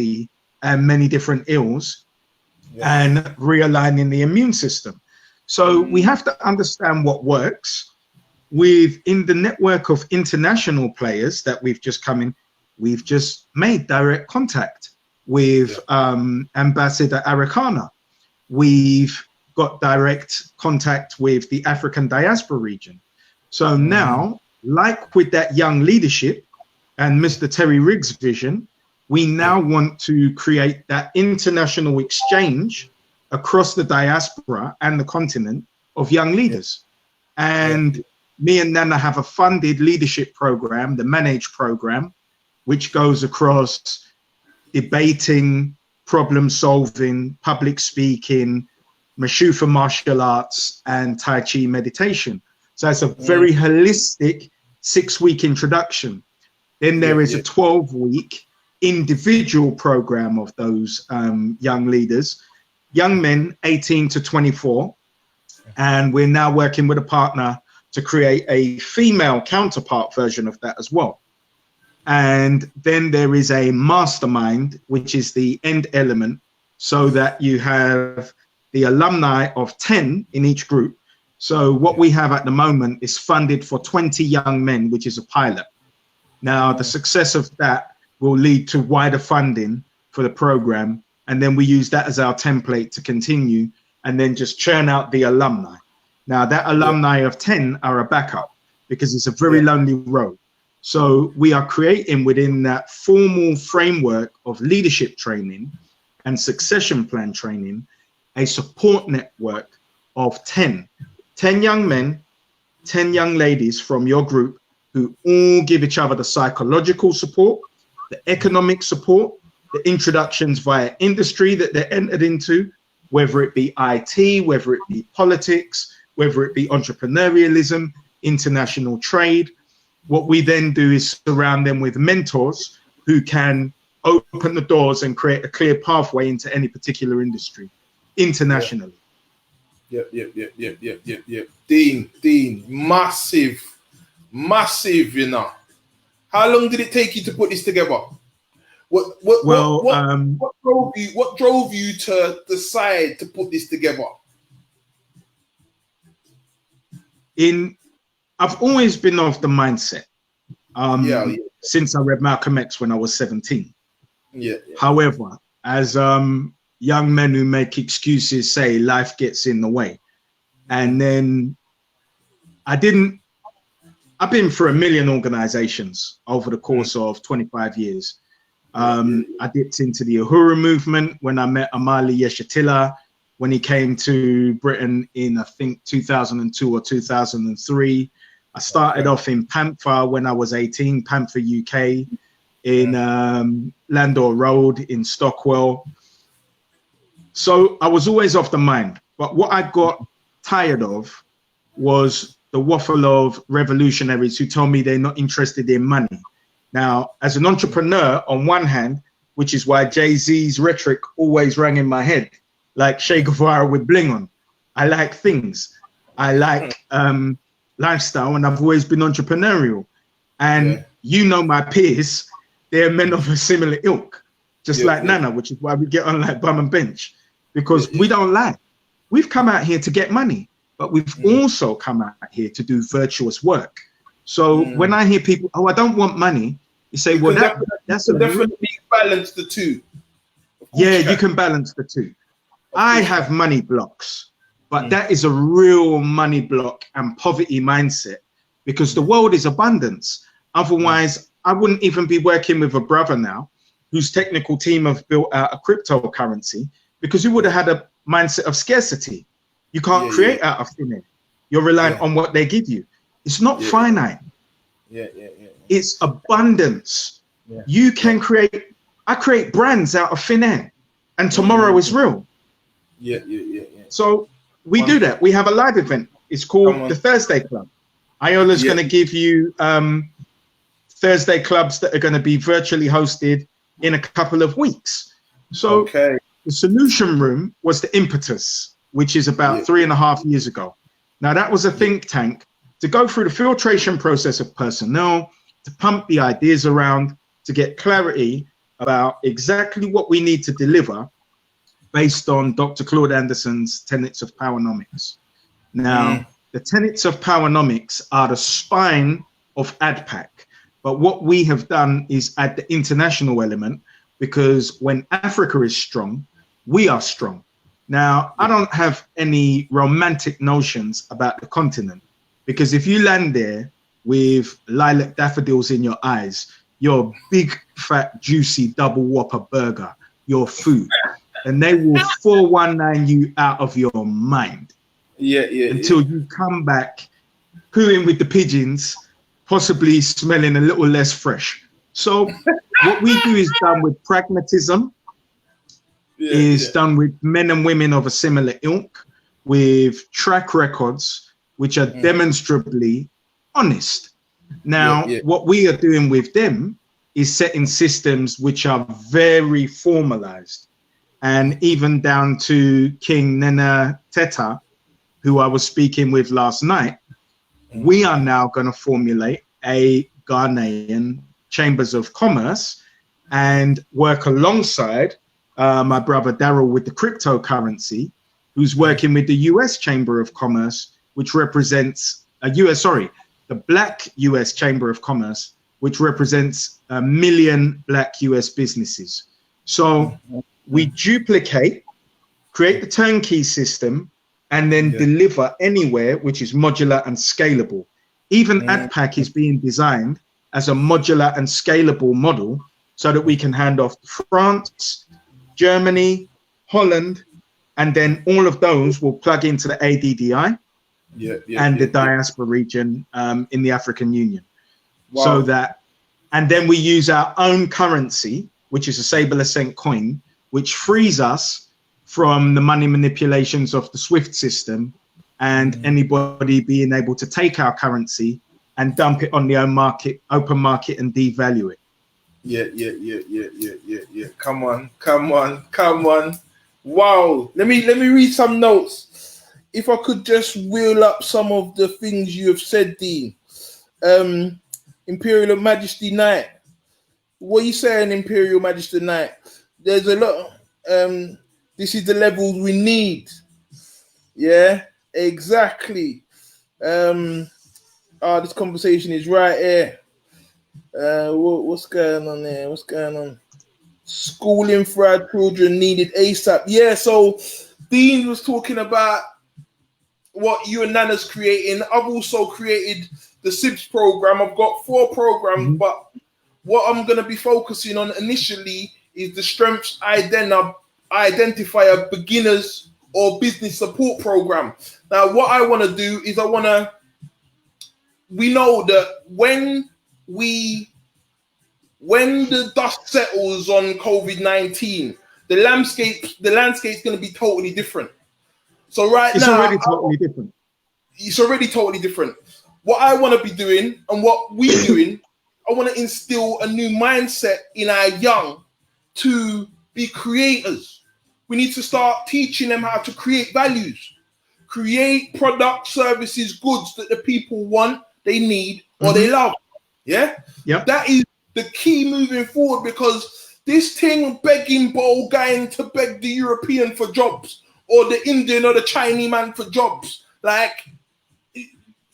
and many different ills and realigning the immune system. So we have to understand what works. Within the network of international players that we've just come in, we've just made direct contact with Ambassador Arikana. We've got direct contact with the African Diaspora region. So now, like with that young leadership and Mr. Terry Riggs' vision, we now want to create that international exchange across the diaspora and the continent of young leaders. And me and Nana have a funded leadership program, the Manage program, which goes across debating, problem solving, public speaking, Mashufa martial arts, and Tai Chi meditation. So it's a very holistic 6-week introduction. Then there is a 12-week individual program of those young leaders, young men 18 to 24. And we're now working with a partner to create a female counterpart version of that as well. And then there is a mastermind, which is the end element, so that you have the alumni of 10 in each group. So what we have at the moment is funded for 20 young men, which is a pilot. Now, the success of that will lead to wider funding for the program. And then we use that as our template to continue and then just churn out the alumni. Now, that alumni of 10 are a backup because it's a very lonely road. So we are creating within that formal framework of leadership training and succession plan training, a support network of 10 young men, 10 young ladies from your group who all give each other the psychological support, the economic support, the introductions via industry that they're entered into, whether it be IT, whether it be politics, whether it be entrepreneurialism, international trade. What we then do is surround them with mentors who can open the doors and create a clear pathway into any particular industry internationally. Yep. Dean, massive, you know. How long did it take you to put this together? What drove you to decide to put this together? I've always been of the mindset since I read Malcolm X when I was 17. However, as young men who make excuses say life gets in the way. And then I've been through a million organizations over the course of 25 years. I dipped into the Uhuru movement when I met Amali Yeshatila when he came to Britain in, I think, 2002 or 2003. I started off in Panther when I was 18, Panther UK, in Landor Road in Stockwell. So I was always off the mind. But what I got tired of was the waffle of revolutionaries who told me they're not interested in money. Now, as an entrepreneur, on one hand, which is why Jay-Z's rhetoric always rang in my head, like Che Guevara with bling on. I like things. I like lifestyle, and I've always been entrepreneurial. And you know my peers, they're men of a similar ilk, just like Nana, which is why we get on like bum and bench, because we don't lie. We've come out here to get money, but we've also come out here to do virtuous work. So when I hear people, oh, I don't want money, you say, well, that's definitely balance the two. Yeah, you can balance the two. I have money blocks, but that is a real money block and poverty mindset, because the world is abundance. Otherwise, I wouldn't even be working with a brother now whose technical team have built out a cryptocurrency, because we would have had a mindset of scarcity. You can't create out of thin air. You're relying on what they give you. It's not finite. It's abundance. You can create, I create brands out of thin air, and tomorrow is real. So we do that. We have a live event. It's called the Thursday Club. Iola's going to give you Thursday clubs that are going to be virtually hosted in a couple of weeks. So the Solution Room was the impetus, which is about 3.5 years ago. Now that was a think tank to go through the filtration process of personnel, to pump the ideas around, to get clarity about exactly what we need to deliver based on Dr. Claude Anderson's tenets of powernomics. Now, the tenets of powernomics are the spine of ADPAC, but what we have done is add the international element, because when Africa is strong, we are strong. Now, I don't have any romantic notions about the continent, because if you land there with lilac daffodils in your eyes, your big, fat, juicy double whopper burger, your food, and they will 419 you out of your mind. Until you come back cooing with the pigeons, possibly smelling a little less fresh. So what we do is done with pragmatism, done with men and women of a similar ilk, with track records which are demonstrably honest. Now, what we are doing with them is setting systems which are very formalized, and even down to King Nana Teta, who I was speaking with last night. We are now going to formulate a Ghanaian Chambers of Commerce and work alongside my brother Daryl with the cryptocurrency, who's working with the US Chamber of Commerce, which represents the Black US Chamber of Commerce, which represents 1 million Black US businesses. So we duplicate, create the turnkey system, and then deliver anywhere, which is modular and scalable. Even ADPAC is being designed as a modular and scalable model so that we can hand off to France, Germany, Holland, and then all of those will plug into the ADDI and the diaspora region in the African Union. So that, and then we use our own currency, which is a Sable Ascent coin, which frees us from the money manipulations of the SWIFT system and anybody being able to take our currency and dump it on the open market and devalue it. Come on. Wow. Let me read some notes. If I could just wheel up some of the things you have said, Dean. Imperial Majesty Night. What are you saying, Imperial Majesty Night? There's a lot. This is the level we need. Yeah, exactly. This conversation is right here. What's going on there? What's going on? Schooling for our children needed ASAP. Yeah, so Dean was talking about what you and Nana's creating. I've also created the Sibs program. I've got 4 programs, but what I'm going to be focusing on initially is the Strengths Identifier Beginners or Business Support Program. Now, what I want to do is we know that when the dust settles on COVID-19, the landscape's going to be totally different. So right it's now, already totally different. It's already totally different. What I want to be doing and what we're doing, I want to instill a new mindset in our young to be creators. We need to start teaching them how to create values, create products, services, goods that the people want, they need, or they love. Yeah? Yep. That is the key moving forward, because this thing begging bowl going to beg the European for jobs or the Indian or the Chinese man for jobs. Like,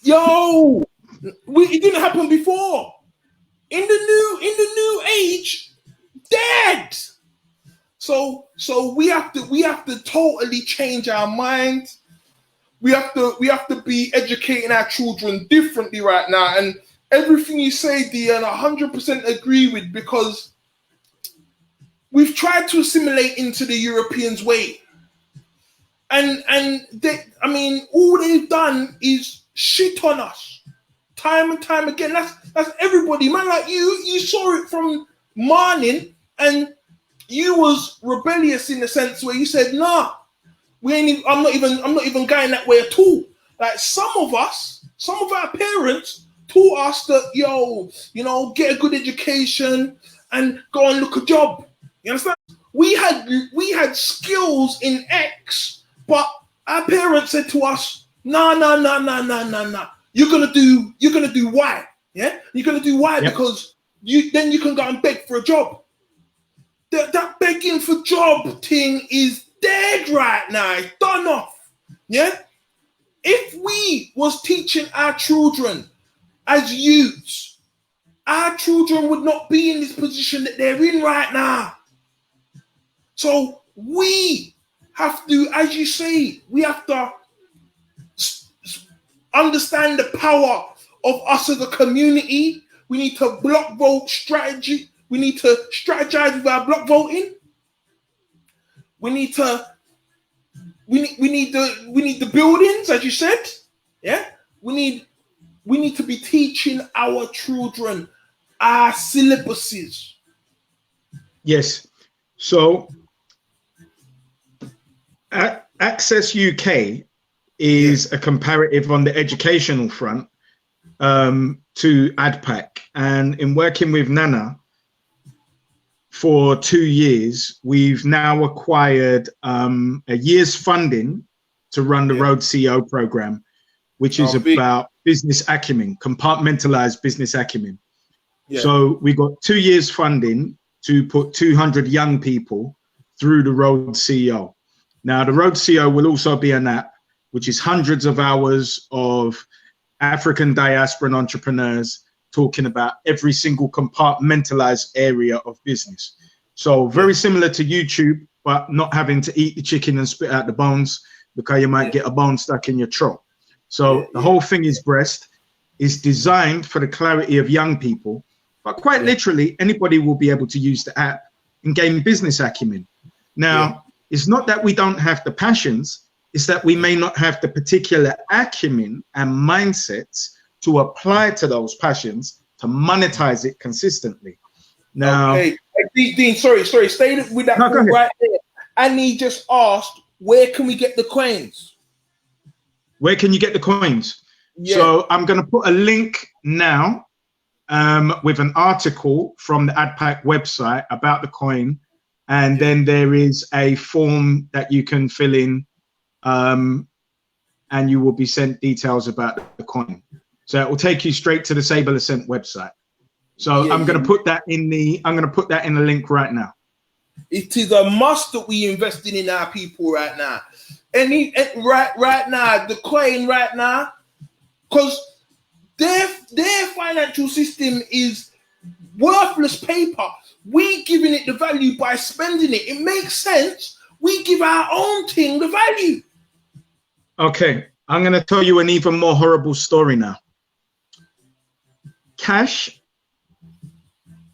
yo, it didn't happen before. In the new age, dead. So we have to totally change our minds. We have to be educating our children differently right now. And everything you say, Dean, I 100% agree with, because we've tried to assimilate into the Europeans' way. And all they've done is shit on us time and time again. That's everybody, man. Like you saw it from morning, and you was rebellious in the sense where you said, "Nah, I'm not even going that way at all." Like some of our parents taught us that get a good education and go and look a job. You understand? We had skills in X, but our parents said to us, "Nah. You're gonna do Y. Yeah, you're gonna do Y because you can go and beg for a job." That begging for job thing is dead right now. It's done off. Yeah. If we was teaching our children as youths, our children would not be in this position that they're in right now. So we have to, as you say, we have to understand the power of us as a community. We need to block vote strategy. We need to strategize with our block voting. We need the buildings, as you said. Yeah. We need to be teaching our children our syllabuses. Yes. So Access UK is a comparative on the educational front to ADPAC. And in working with Nana for 2 years, we've now acquired a year's funding to run the Road CEO program, which is about business acumen, compartmentalized business acumen. Yeah. So we got 2 years funding to put 200 young people through the Road CEO. Now, the Road CEO will also be an app, which is hundreds of hours of African diaspora and entrepreneurs talking about every single compartmentalized area of business. So very similar to YouTube, but not having to eat the chicken and spit out the bones because you might get a bone stuck in your throat. So the whole thing is designed for the clarity of young people, but quite literally anybody will be able to use the app and gain business acumen. Now, it's not that we don't have the passions, it's that we may not have the particular acumen and mindsets to apply to those passions to monetize it consistently. Now, Dean, sorry, stay with that right there. And he just asked, where can we get the coins? Where can you get the coins? Yeah. So I'm going to put a link now with an article from the ADPAC website about the coin. And then there is a form that you can fill in and you will be sent details about the coin. So it will take you straight to the Sable Ascent website. So I'm going to put that in the link right now. It is a must that we investing in our people right now. Right now, the coin right now, because their financial system is worthless paper. We giving it the value by spending it. It makes sense. We give our own thing the value. Okay, I'm going to tell you an even more horrible story now. Cash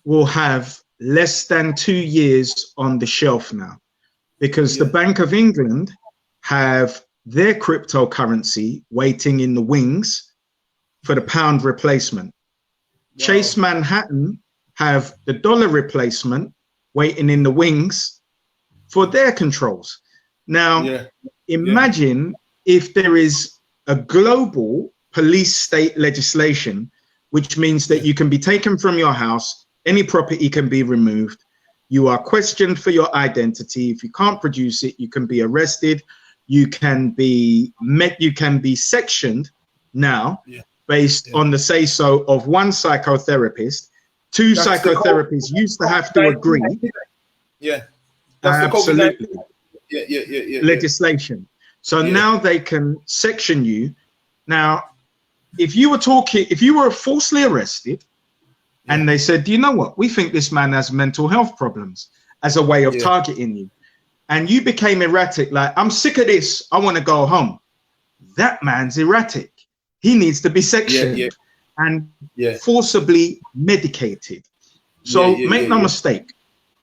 will have less than 2 years on the shelf now, because the Bank of England have their cryptocurrency waiting in the wings for the pound replacement. Wow. Chase Manhattan have the dollar replacement waiting in the wings for their controls. Now, imagine if there is a global police state legislation, which means that you can be taken from your house, any property can be removed, you are questioned for your identity. If you can't produce it, you can be arrested, you can be sectioned now based on the say-so of one psychotherapist. Two psychotherapists used to have to agree. Yeah. Absolutely. Yeah. Legislation. So now they can section you. Now, if you were falsely arrested and they said, do you know what? We think this man has mental health problems as a way of targeting you. And you became erratic, like, I'm sick of this, I want to go home. That man's erratic. He needs to be sectioned and forcibly medicated. So make no mistake,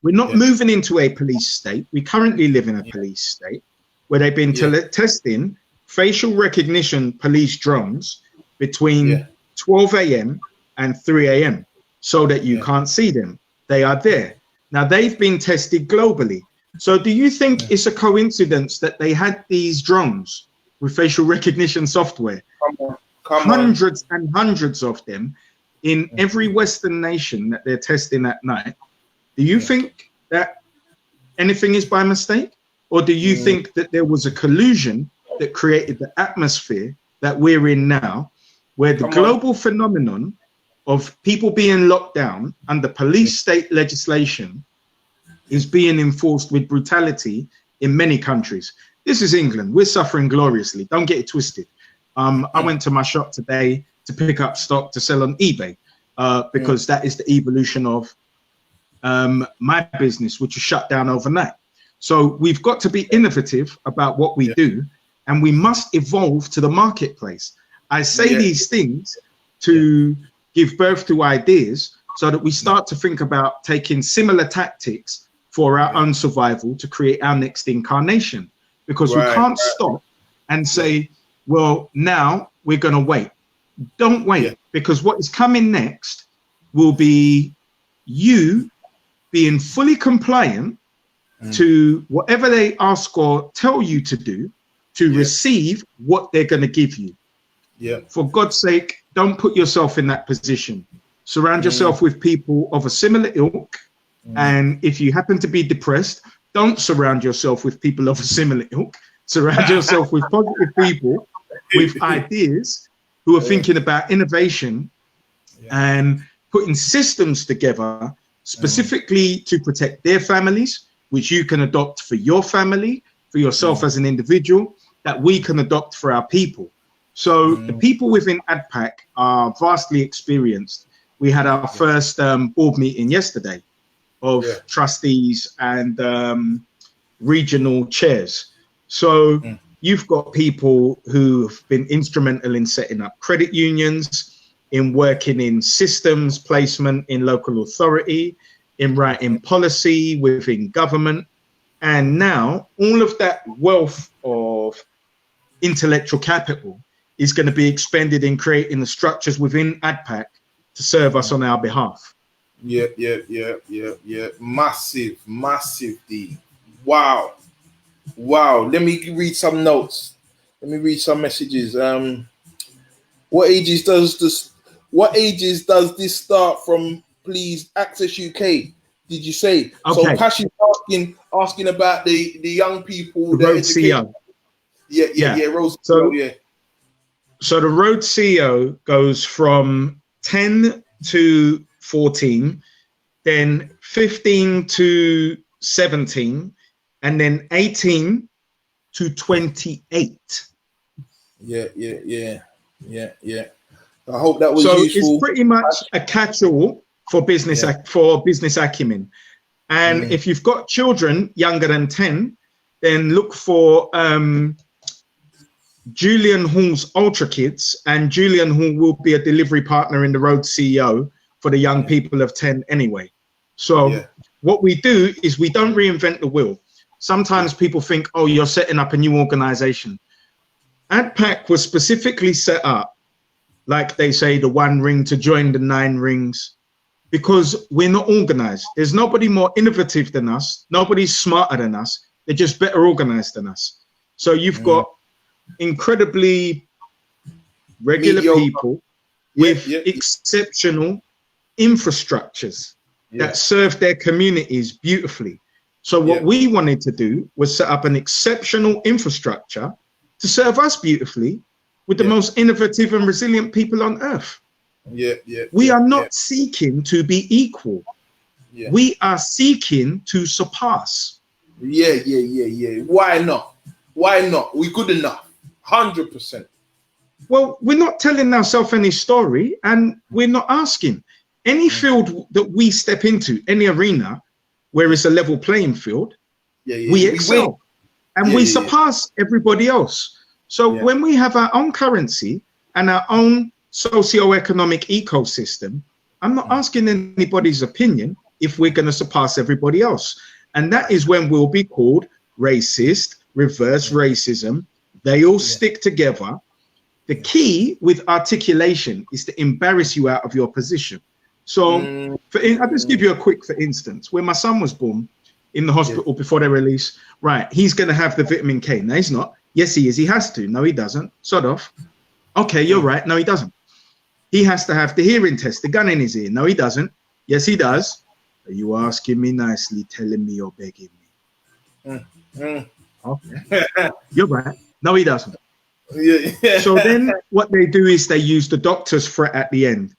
we're not moving into a police state. We currently live in a police state where they've been testing facial recognition police drones between 12 a.m. and 3 a.m. so that you can't see them. They are there. Now, they've been tested globally. So do you think it's a coincidence that they had these drones with facial recognition software? Hundreds and hundreds of them in every Western nation that they're testing at night. Do you think that anything is by mistake? Or do you think that there was a collusion that created the atmosphere that we're in now, where the global phenomenon of people being locked down under police state legislation is being enforced with brutality in many countries? This is England. We're suffering gloriously. Don't get it twisted. I went to my shop today to pick up stock to sell on eBay because that is the evolution of my business, which is shut down overnight. So we've got to be innovative about what we do, and we must evolve to the marketplace. I say these things to give birth to ideas so that we start to think about taking similar tactics for our own survival to create our next incarnation, because we can't stop and say, well, now we're going to wait. Don't wait, because what is coming next will be you being fully compliant to whatever they ask or tell you to do to receive what they're going to give you. For God's sake, don't put yourself in that position. Surround yourself with people of a similar ilk. And if you happen to be depressed, don't surround yourself with people of a similar ilk. Surround yourself with positive people with ideas who are thinking about innovation and putting systems together specifically to protect their families, which you can adopt for your family, for yourself as an individual, that we can adopt for our people. So the people within ADPAC are vastly experienced. We had our first board meeting yesterday of trustees and regional chairs. So you've got people who've been instrumental in setting up credit unions, in working in systems placement in local authority, in writing policy within government. And now all of that wealth of intellectual capital is going to be expended in creating the structures within ADPAC to serve us on our behalf. Massive, D. Wow. Let me read some notes. Let me read some messages. What ages does this start from, please? Access UK, did you say? Okay. So Passion's asking about the young people, the road CEO. Rose. So the road CEO goes from 10 to 14, then 15 to 17, and then 18 to 28. I hope that was useful. It's pretty much a catch-all for business acumen. And if you've got children younger than 10, then look for Julian Hall's Ultra Kids, and Julian Hall will be a delivery partner in the Road CEO for the young people of 10 anyway. So what we do is we don't reinvent the wheel. Sometimes people think, oh, you're setting up a new organization. ADPAC was specifically set up, like they say, the one ring to join the 9 rings, because we're not organized. There's nobody more innovative than us. Nobody's smarter than us. They're just better organized than us. So you've got incredibly regular people with exceptional infrastructures that serve their communities beautifully. So what we wanted to do was set up an exceptional infrastructure to serve us beautifully with the most innovative and resilient people on earth. We are not seeking to be equal. We are seeking to surpass. Why not? Why not? We good enough. 100%. Well, we're not telling ourselves any story, and we're not asking. Any field that we step into, any arena where it's a level playing field, we excel and we surpass everybody else. So when we have our own currency and our own socio-economic ecosystem, I'm not asking anybody's opinion if we're going to surpass everybody else. And that is when we'll be called racist, reverse racism. They all stick together. The key with articulation is to embarrass you out of your position. So I'll just give you a quick, for instance, when my son was born in the hospital before they release, right, he's going to have the vitamin K. No, he's not. Yes, he is. He has to. No, he doesn't. Sod off. Okay, you're right. No, he doesn't. He has to have the hearing test, the gun in his ear. No, he doesn't. Yes, he does. Are you asking me nicely, telling me you're begging me? Okay. You're right. No, he doesn't. So then what they do is they use the doctor's threat at the end.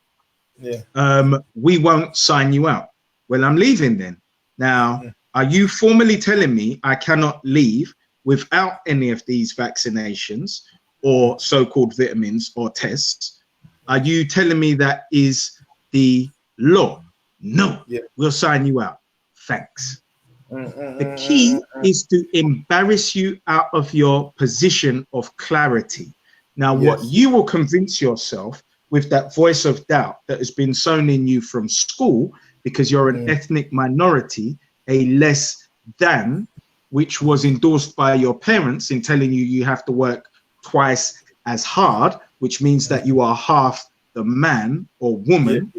We won't sign you out. Well, I'm leaving then. Now, are you formally telling me I cannot leave without any of these vaccinations or so-called vitamins or tests? Are you telling me that is the law? No, we'll sign you out. Thanks. The key is to embarrass you out of your position of clarity. Now, what you will convince yourself with that voice of doubt that has been sown in you from school because you're an ethnic minority, a less than, which was endorsed by your parents in telling you you have to work twice as hard, which means that you are half the man or woman.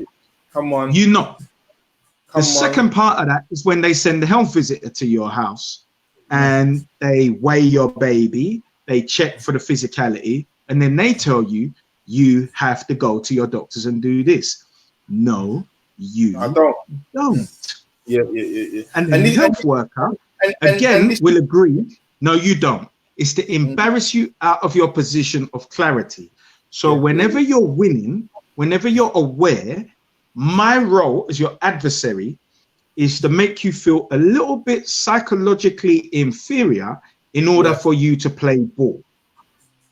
Come on. You know. The second part of that is when they send the health visitor to your house and they weigh your baby, they check for the physicality, and then they tell you, you have to go to your doctors and do this. No, you don't. And the health worker, again, will agree, no, you don't. It's to embarrass you out of your position of clarity. So whenever you're winning, whenever you're aware, my role as your adversary is to make you feel a little bit psychologically inferior in order for you to play ball.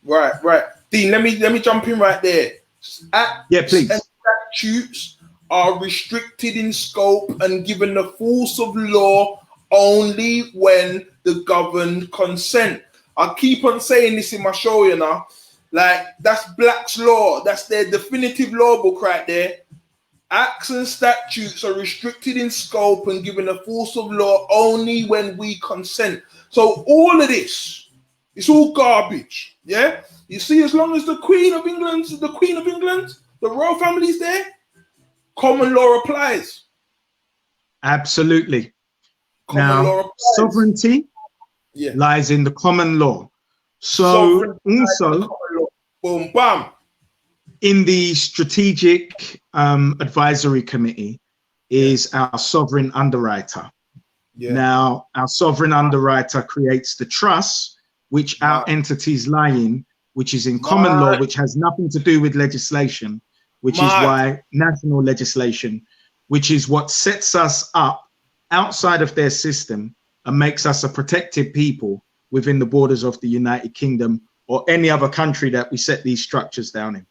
Right. Dean, let me jump in right there. Please. And statutes are restricted in scope and given the force of law only when the governed consent. I keep on saying this in my show, you know, like that's Black's law. That's their definitive law book right there. Acts and statutes are restricted in scope and given the force of law only when we consent. So all of this, it's all garbage. Yeah, you see, as long as the Queen of England, the royal family's there, common law applies. Absolutely. Common law applies. Sovereignty lies in the common law. So also, boom, bam. In the strategic advisory committee is our sovereign underwriter. Now, our sovereign underwriter creates the trust which our entities lie in, which is in common law, which has nothing to do with legislation, which is why national legislation, which is what sets us up outside of their system and makes us a protected people within the borders of the United Kingdom or any other country that we set these structures down in.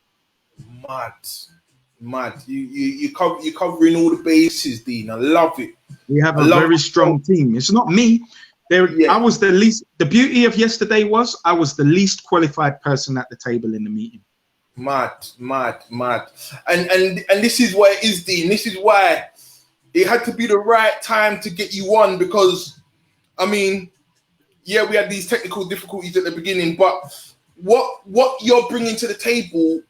Mad. You're covering all the bases, Dean. I love it. We have a very strong team. It's not me. I was the least. The beauty of yesterday was I was the least qualified person at the table in the meeting. Mad. And this is why it is, Dean. This is why it had to be the right time to get you on, because I mean, we had these technical difficulties at the beginning, but what you're bringing to the table,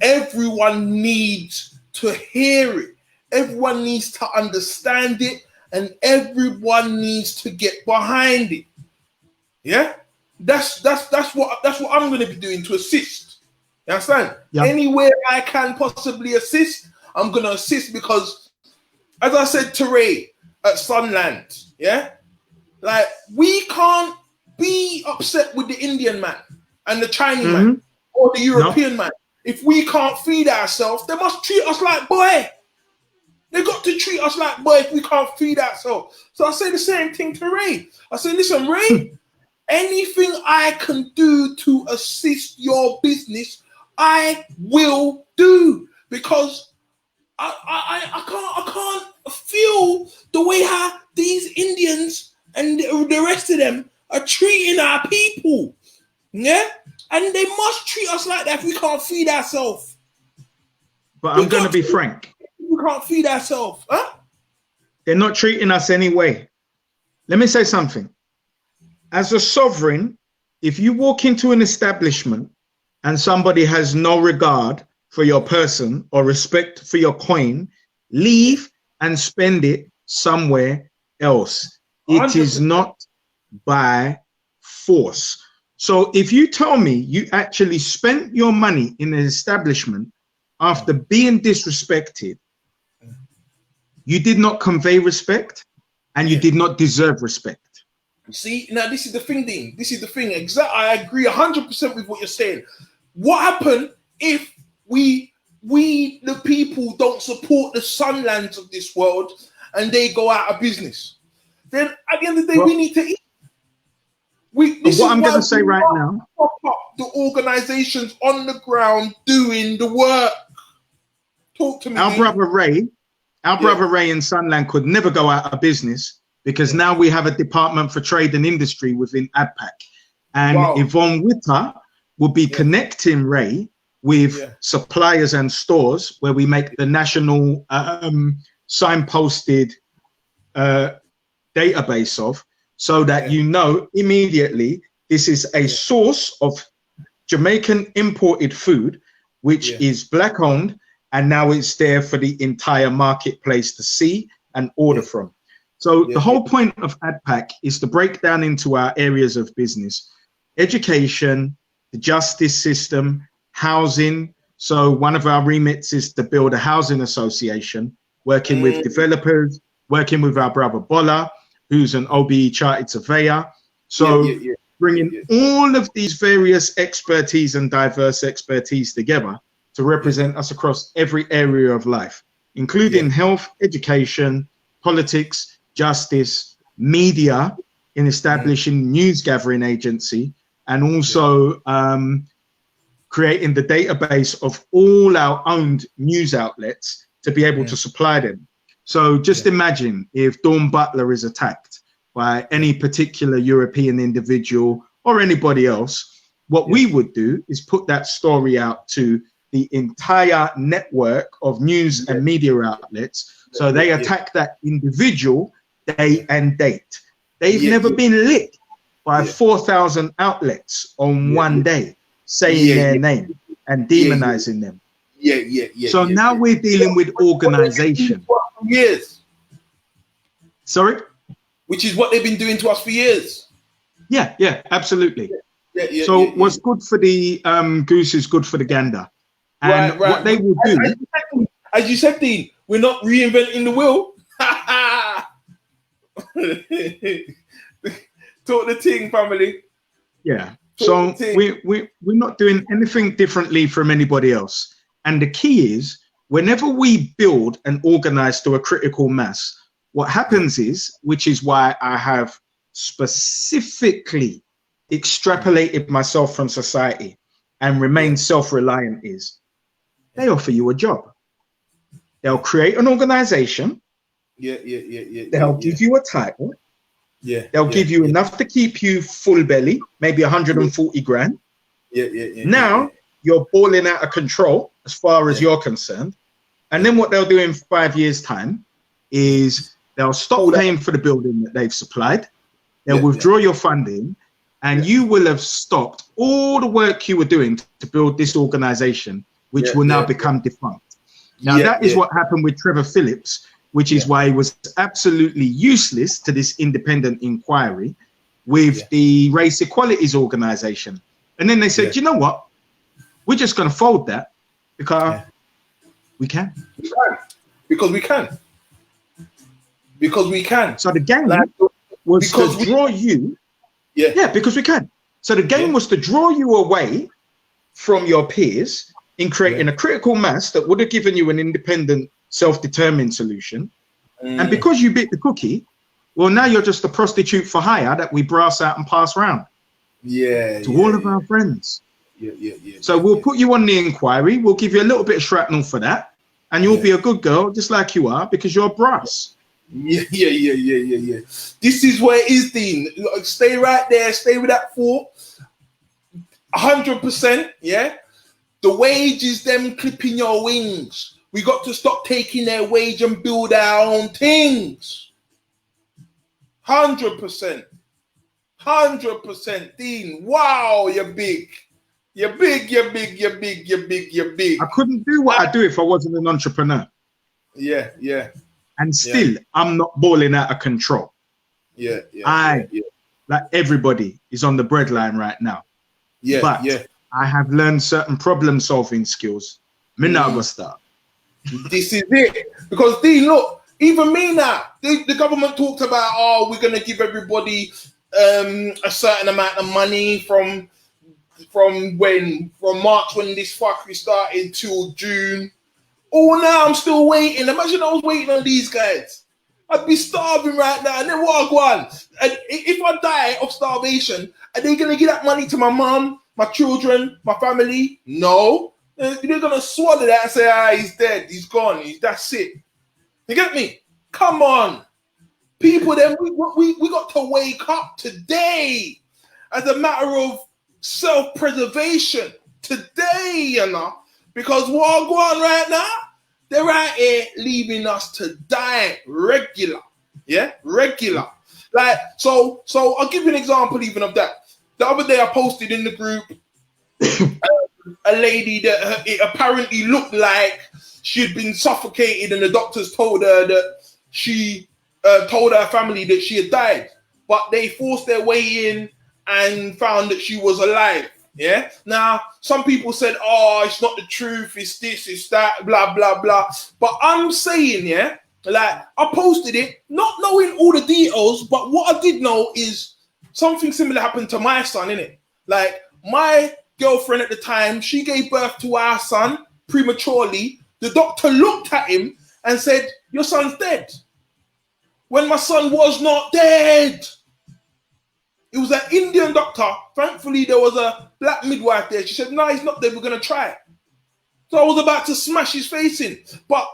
everyone needs to hear it. Everyone needs to understand it, and everyone needs to get behind it. Yeah? That's what I'm going to be doing to assist. You understand? Yeah. Anywhere I can possibly assist, I'm going to assist, because, as I said to Ray at Sunland, yeah, like, we can't be upset with the Indian man and the Chinese man or the European man. If we can't feed ourselves, they must treat us like boy. They got to treat us like boy if we can't feed ourselves. So I say the same thing to Ray. I say, listen, Ray, anything I can do to assist your business, I will do, because I can't feel the way how these Indians and the rest of them are treating our people. Yeah? And they must treat us like that if we can't feed ourselves. But I'm going to be frank. We can't feed ourselves. Huh? They're not treating us anyway. Let me say something. As a sovereign, if you walk into an establishment and somebody has no regard for your person or respect for your coin, leave and spend it somewhere else. It 100%. is not by force. So if you tell me you actually spent your money in an establishment after being disrespected, you did not convey respect and you did not deserve respect. See, now this is the thing, Dean. This is the thing. Exactly. I agree 100% with what you're saying. What happened if we the people don't support the Sunlands of this world and they go out of business? Then at the end of the day, we need to eat. What I'm going to say right now, the organizations on the ground doing the work. Talk to me. Our brother Ray in Sunland could never go out of business, because now we have a department for trade and industry within ADPAC, and Yvonne Witter will be connecting Ray with suppliers and stores where we make the national signposted database of, so that you know immediately this is a source of Jamaican imported food, which is black owned, and now it's there for the entire marketplace to see and order from. So the whole point of ADPAC is to break down into our areas of business: education, the justice system, housing. So one of our remits is to build a housing association, working with developers, working with our brother Bola, who's an OBE chartered surveyor. So bringing all of these various expertise and diverse expertise together to represent us across every area of life, including health, education, politics, justice, media, in establishing news gathering agency, and also creating the database of all our owned news outlets to be able to supply them. So just imagine if Dawn Butler is attacked by any particular European individual or anybody else, what we would do is put that story out to the entire network of news and media outlets. So they attack that individual day and date. They've never been lit by 4,000 outlets on one day saying their name and demonizing them. So now we're dealing with organization. Years. Sorry? Which is what they've been doing to us for years. Yeah, absolutely. So what's good for the goose is good for the gander. And what they will do... As you said, Dean, we're not reinventing the wheel. Talk the thing, family. Yeah. So we're not doing anything differently from anybody else. And the key is, whenever we build and organize to a critical mass, what happens is, which is why I have specifically extrapolated myself from society and remain self-reliant, is they offer you a job. They'll create an organization. They'll give you a title. They'll give you enough to keep you full belly, maybe 140 grand. Now you're balling out of control as far as you're concerned. And then what they'll do in 5 years' time is they'll stop paying for the building that they've supplied. They'll withdraw your funding, and you will have stopped all the work you were doing to build this organization, which will now become defunct. Now, that is what happened with Trevor Phillips, which is why he was absolutely useless to this independent inquiry. with the Race Equalities Organization. And then they said, you know what? We're just going to fold that because we can. We can. Because we can. Because we can. So the game was to draw you. Yeah, because we can. So the game was to draw you away from your peers in creating a critical mass that would have given you an independent, self-determined solution. And because you bit the cookie, well, now you're just a prostitute for hire that we brass out and pass around. To all of our friends. So we'll put you on the inquiry. We'll give you a little bit of shrapnel for that. And you'll be a good girl, just like you are, because you're brass. This is where it is, Dean. Stay right there. Stay with that thought. 100%, yeah? The wage is them clipping your wings. We got to stop taking their wage and build our own things. 100%. 100%, Dean. Wow, you're big. You're big. I couldn't do what I do if I wasn't an entrepreneur. Yeah. And still, I'm not balling out of control. Like everybody is on the breadline right now. But I have learned certain problem-solving skills. Me now go start. This is it. Because, Dean, look, even me now, the government talked about, we're going to give everybody a certain amount of money from March when this fuckery started till June. Now I'm still waiting. Imagine I was waiting on these guys. I'd be starving right now. And then what I go on? And if I die of starvation, are they going to give that money to my mom, my children, my family? No. They're going to swallow that and say, he's dead. He's gone. That's it. You get me? Come on. People, then we got to wake up today as a matter of self-preservation today, you know, because what go on right now, they're right here leaving us to die regular. Like, so I'll give you an example even of that. The other day I posted in the group a lady that it apparently looked like she'd been suffocated and the doctors told her that she told her family that she had died, but they forced their way in and found that she was alive. Now, some people said, it's not the truth, it's this, it's that, blah, blah, blah. But I'm saying, like, I posted it, not knowing all the details, but what I did know is something similar happened to my son, innit? Like, my girlfriend at the time, she gave birth to our son prematurely. The doctor looked at him and said, your son's dead. When my son was not dead. It was an Indian doctor. Thankfully, there was a black midwife there. She said, no, he's not dead. We're going to try it. So I was about to smash his face in. But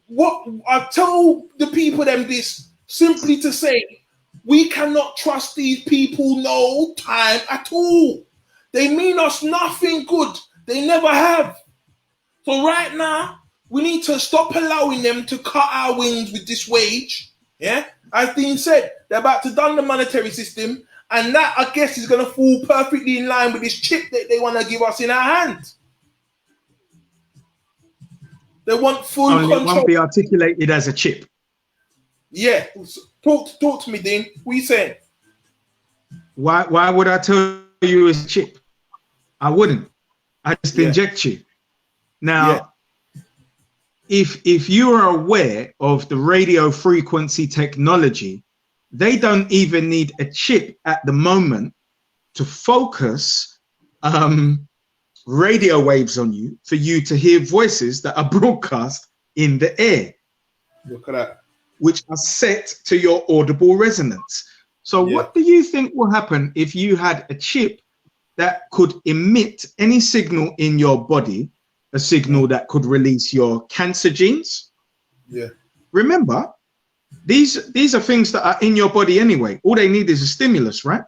what I tell the people them this simply to say, we cannot trust these people no time at all. They mean us nothing good. They never have. So right now, we need to stop allowing them to cut our wings with this wage. As Dean said, they're about to done the monetary system. And that, I guess, is going to fall perfectly in line with this chip that they want to give us in our hands. They want full control. It won't be articulated as a chip. Yeah. Talk to me, Dean. What are you saying? Why would I tell you it's a chip? I wouldn't. I just inject you. Now, if you are aware of the radio frequency technology, they don't even need a chip at the moment to focus radio waves on you for you to hear voices that are broadcast in the air. Look at that. Which are set to your audible resonance. So what do you think will happen if you had a chip that could emit any signal in your body, a signal that could release your cancer genes? Remember, these are things that are in your body anyway. All they need is a stimulus, right?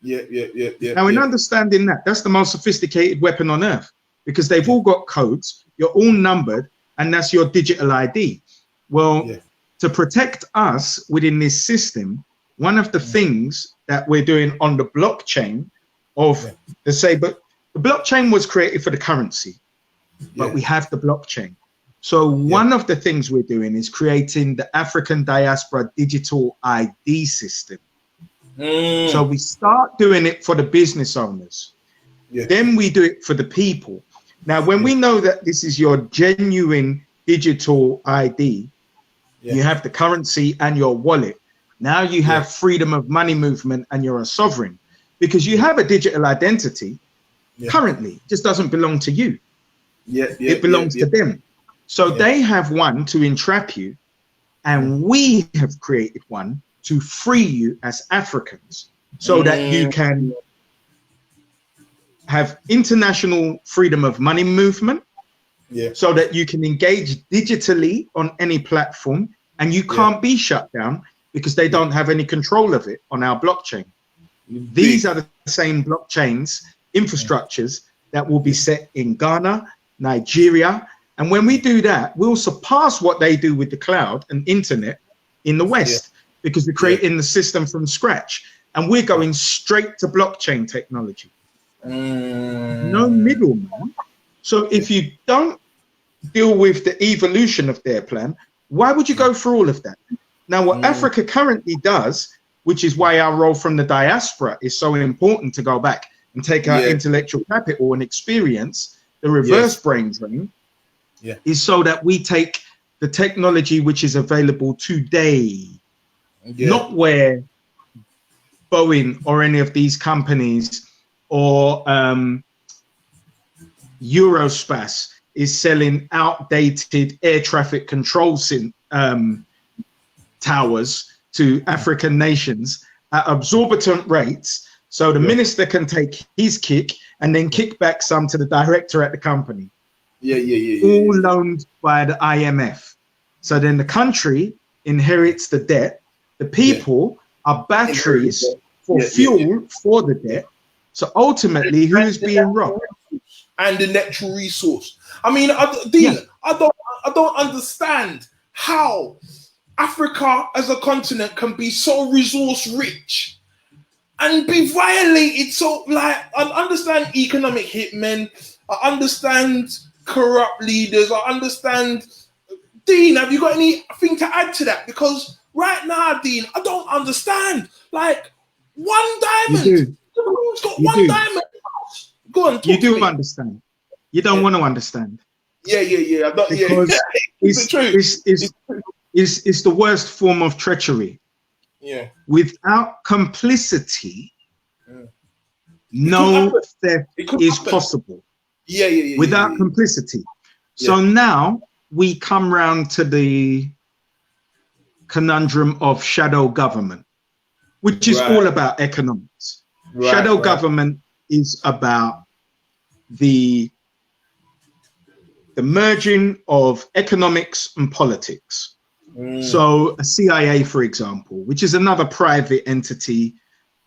Now, in understanding that, that's the most sophisticated weapon on earth because they've all got codes, you're all numbered, and that's your digital ID. Well, to protect us within this system, one of the things that we're doing on the blockchain of but the blockchain was created for the currency, but we have the blockchain. So one of the things we're doing is creating the African Diaspora digital ID system. So we start doing it for the business owners. Then we do it for the people. Now, when we know that this is your genuine digital ID, you have the currency and your wallet. Now you have freedom of money movement and you're a sovereign because you have a digital identity. Currently, it just doesn't belong to you. It belongs to them. So they have one to entrap you, and we have created one to free you as Africans so that you can have international freedom of money movement, so that you can engage digitally on any platform, and you can't be shut down because they don't have any control of it on our blockchain. These are the same blockchains, infrastructures that will be set in Ghana, Nigeria, and when we do that, we'll surpass what they do with the cloud and internet in the West because we're creating the system from scratch, and we're going straight to blockchain technology. No middleman. So if you don't deal with the evolution of their plan, why would you go through all of that? Now, what Africa currently does, which is why our role from the diaspora is so important to go back and take our intellectual capital and experience, the reverse brain drain, is so that we take the technology which is available today, not where Boeing or any of these companies or Eurospace is selling outdated air traffic control towers to African nations at exorbitant rates, so the minister can take his kick and then kick back some to the director at the company. All loaned by the IMF. So then the country inherits the debt. The people are batteries for fuel for the debt. So ultimately, who's being robbed? And the natural resource. I mean, Dean, I don't understand how Africa as a continent can be so resource rich and be violated. So, like, I understand economic hitmen, I understand corrupt leaders, I understand. Dean, have you got anything to add to that? Because right now, Dean, I don't understand. Like, one diamond. Everyone's got one diamond. Go on, you do understand. You don't want to understand. I don't, because it's the worst form of treachery. Without complicity, no theft is possible. Without complicity. So now we come round to the conundrum of shadow government, which is all about economics. Shadow government is about the merging of economics and politics. So a CIA, for example, which is another private entity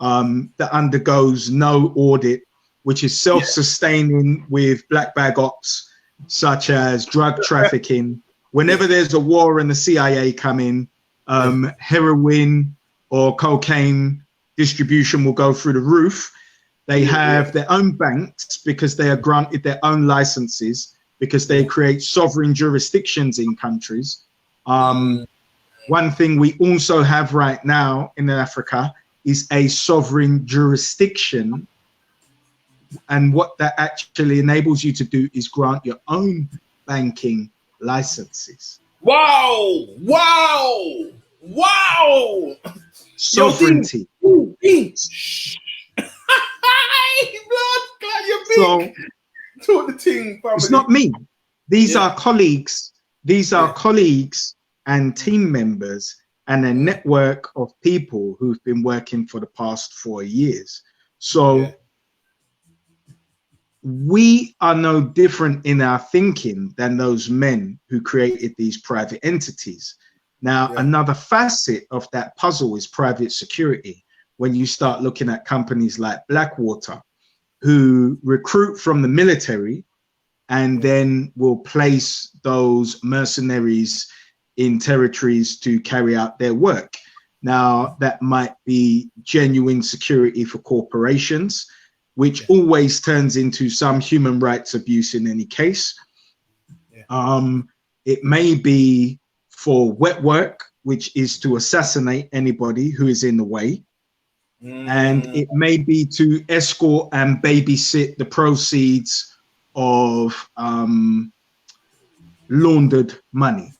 that undergoes no audit, which is self-sustaining with black bag ops, such as drug trafficking. Whenever there's a war and the CIA come in, heroin or cocaine distribution will go through the roof. They have their own banks because they are granted their own licenses because they create sovereign jurisdictions in countries. One thing we also have right now in Africa is a sovereign jurisdiction. And what that actually enables you to do is grant your own banking licenses. Wow! Sovereignty. So the thing, it's not me. These are colleagues. These are colleagues and team members and a network of people who've been working for the past 4 years. So we are no different in our thinking than those men who created these private entities. Now, another facet of that puzzle is private security. When you start looking at companies like Blackwater, who recruit from the military and then will place those mercenaries in territories to carry out their work. Now, that might be genuine security for corporations, which always turns into some human rights abuse in any case. It may be for wet work, which is to assassinate anybody who is in the way. and it may be to escort and babysit the proceeds of laundered money.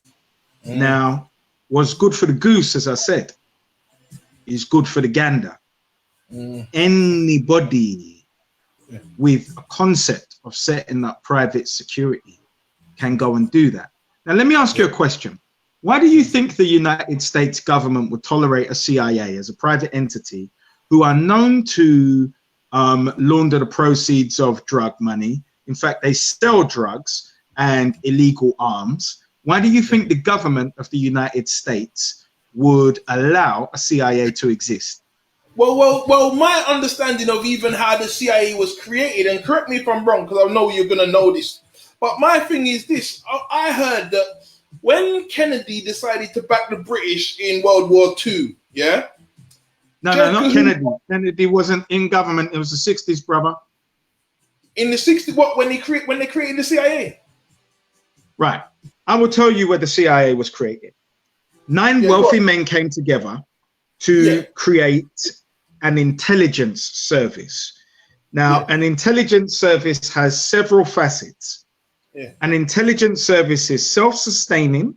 Now, what's good for the goose, as I said, is good for the gander. Anybody with a concept of setting up private security can go and do that. Now, let me ask you a question. Why do you think the United States government would tolerate a CIA as a private entity who are known to launder the proceeds of drug money? In fact, they sell drugs and illegal arms. Why do you think the government of the United States would allow a CIA to exist? Well, my understanding of even how the CIA was created, and correct me if I'm wrong, because I know you're going to know this, but my thing is this. I heard that when Kennedy decided to back the British in World War II, yeah? No, not Kennedy. Kennedy wasn't in government. It was the 60s, brother. In the 60s, what, when they created the CIA? Right. I will tell you where the CIA was created. Nine wealthy men came together to create an intelligence service. Now, an intelligence service has several facets. An intelligence service is self-sustaining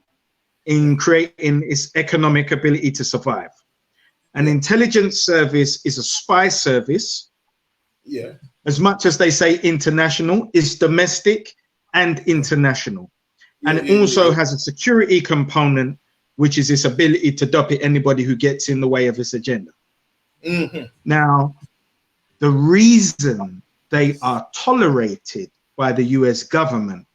in creating its economic ability to survive. An intelligence service is a spy service. As much as they say international, is domestic and international. And it also has a security component, which is its ability to dop anybody who gets in the way of its agenda. Now, the reason they are tolerated by the US government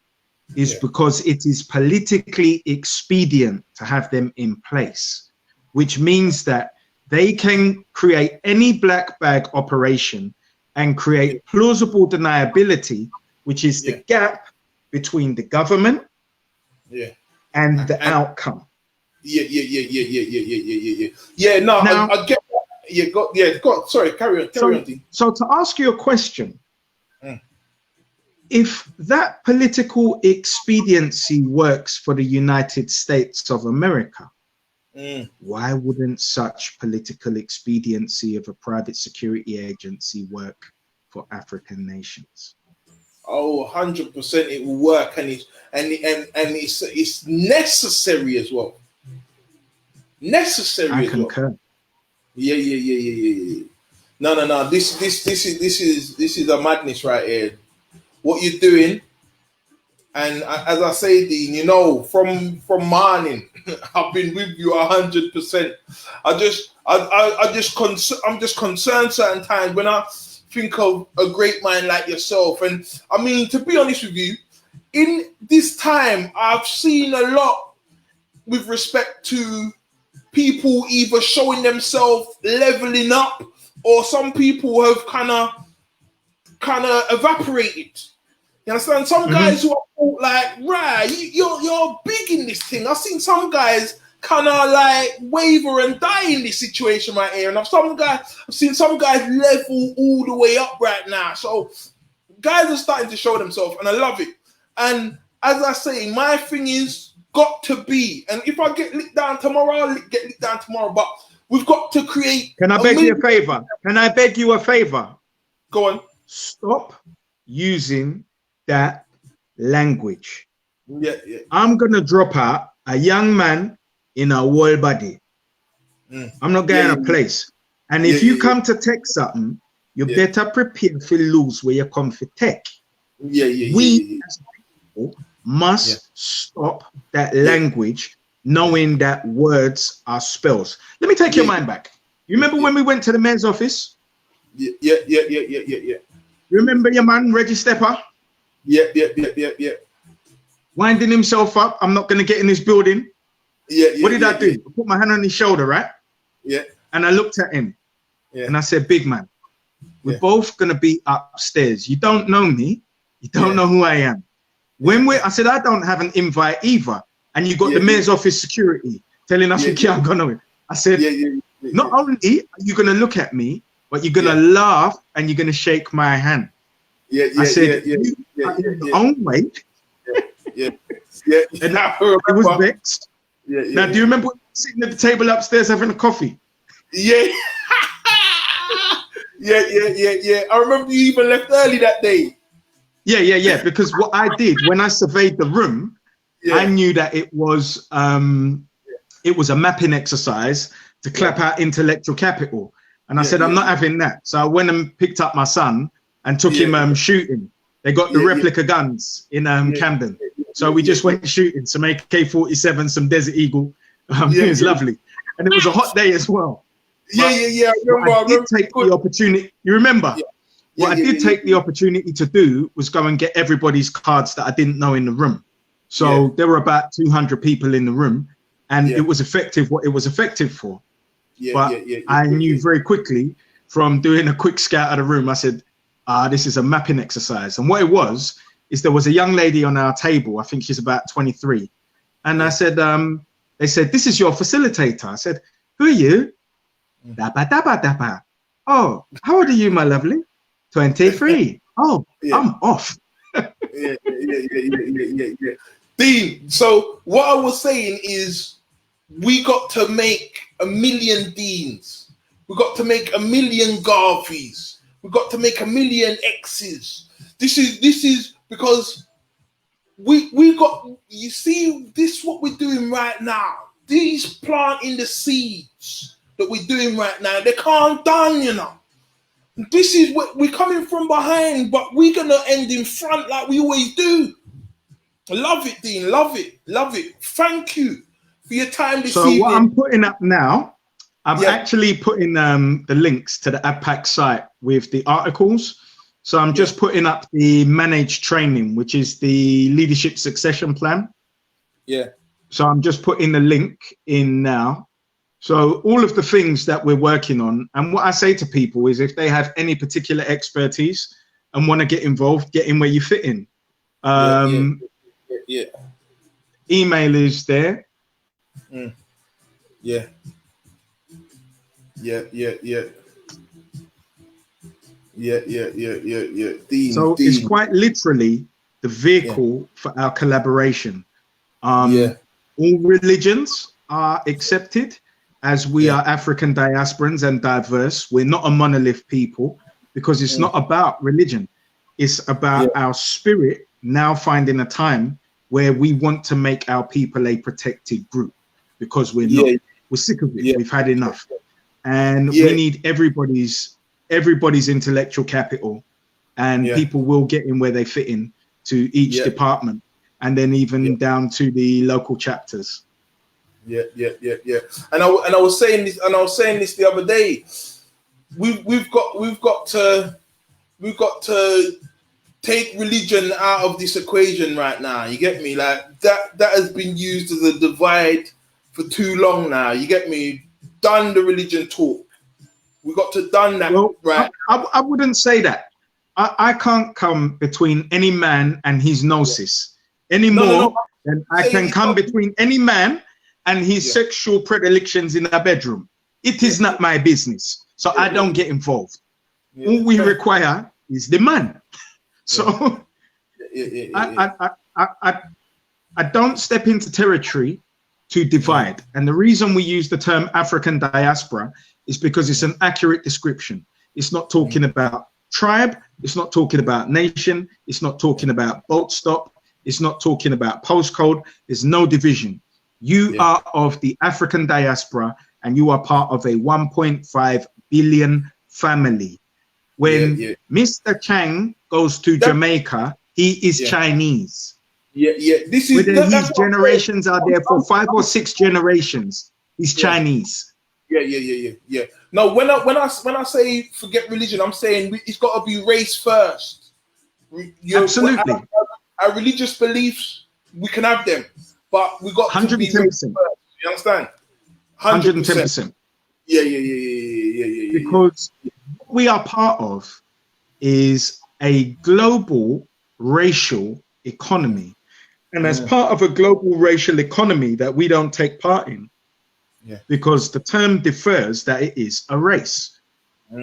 is because it is politically expedient to have them in place, which means that they can create any black bag operation and create plausible deniability, which is the gap between the government and the outcome. No, now, I get that. Sorry, carry on. So to ask you a question, if that political expediency works for the United States of America, why wouldn't such political expediency of a private security agency work for African nations? Oh, 100% it will work, and it's necessary as well. I concur. Yeah. No. This is a madness right here. What you're doing, and as I say, Dean, you know, from morning, I've been with you 100%. I'm just concerned certain times when I think of a great mind like yourself. And I mean, to be honest with you, in this time, I've seen a lot with respect to people either showing themselves leveling up, or some people have kind of evaporated. You understand? Some guys who are like, right, you're big in this thing. I've seen some guys kind of like waver and die in this situation right here, and I've seen some guys level all the way up right now. So guys are starting to show themselves, and I love it. And as I say, my thing is got to be, and if I get licked down tomorrow, I'll get licked down tomorrow, but we've got to create. Can I beg you a favor? Can I beg you a favor? Go on. Stop using that language. Yeah. I'm gonna drop out a young man in a whole body. I'm not going to a place. And if you come to take something, you better prepare for lose where you come for tech. We as people must stop that language, knowing that words are spells. Let me take your mind back. You remember when we went to the mayor's office? Yeah. Remember your man, Reggie Stepper? Yeah. Winding himself up. I'm not going to get in this building. What did I do? I put my hand on his shoulder, right? Yeah. And I looked at him. Yeah. And I said, big man, we're both going to be upstairs. You don't know me. You don't know who I am. I said, I don't have an invite either. And you got the mayor's office security telling us we can't go nowhere. I said, not only are you going to look at me, but you're going to laugh and you're going to shake my hand. I said, you are in your own way. And it was vexed. Now, do you remember sitting at the table upstairs having a coffee? Yeah. Yeah. I remember you even left early that day. Yeah. Because what I did when I surveyed the room, I knew that it was a mapping exercise to clap out intellectual capital. And I said, I'm not having that. So I went and picked up my son and took him shooting. They got the replica guns in Camden. So we just went shooting some AK-47, some Desert Eagle. It was lovely. And it was a hot day as well. I remember. I did take the opportunity. You remember? What I did take the opportunity to do was go and get everybody's cards that I didn't know in the room. So there were about 200 people in the room, and it was effective what it was effective for. I knew very quickly from doing a quick scout of the room, I said, this is a mapping exercise. And what it was is there was a young lady on our table, I think she's about 23. And I said, they said, this is your facilitator. I said, who are you? Dabba. Oh, how old are you, my lovely? 23. Oh, I'm off. Dean, so what I was saying is we got to make 1 million Deans. We got to make 1 million Garveys. We got to make 1 million X's. This is because we got, you see, this what we're doing right now. These planting the seeds that we're doing right now, they can't done, you know. This is what we're coming from behind, but we're gonna end in front like we always do. Love it, Dean. Love it. Thank you for your time this evening. So what I'm putting up now, I'm actually putting the links to the ADPAC site with the articles. So I'm just putting up the managed training, which is the leadership succession plan. So I'm just putting the link in now. So all of the things that we're working on, and what I say to people is if they have any particular expertise and want to get involved, get in where you fit in. Email is there. Yeah. Dean, so it's quite literally the vehicle for our collaboration. All religions are accepted as we are African diasporans and diverse. We're not a monolith people because it's not about religion. It's about our spirit now finding a time where we want to make our people a protected group because we're not. We're sick of it. We've had enough. And we need everybody's intellectual capital, and people will get in where they fit in to each department, and then even down to the local chapters. And I was saying this the other day. We've got to take religion out of this equation right now. You get me? Like that has been used as a divide for too long now. You get me? Done the religion talk. We got to done that, right? I wouldn't say that. I can't come between any man and his gnosis any more than I can come between any man and his sexual predilections in a bedroom. It is not my business, so I don't get involved. All we require is the man. So I don't step into territory to divide. And the reason we use the term African diaspora is because it's an accurate description. It's not talking about tribe. It's not talking about nation. It's not talking about boat stop. It's not talking about postcode. There's no division. You are of the African diaspora and you are part of a 1.5 billion family. When Mr. Chang goes to Jamaica, he is Chinese. This is whether his generations are there for 5 or 6 generations. He's Chinese. No, when I say forget religion, I'm saying it's got to be race first. Absolutely. Our religious beliefs, we can have them, but we got 110%. To be race first. You understand? 110%. Yeah. Because what we are part of is a global racial economy. And as part of a global racial economy that we don't take part in, because the term defers that it is a race.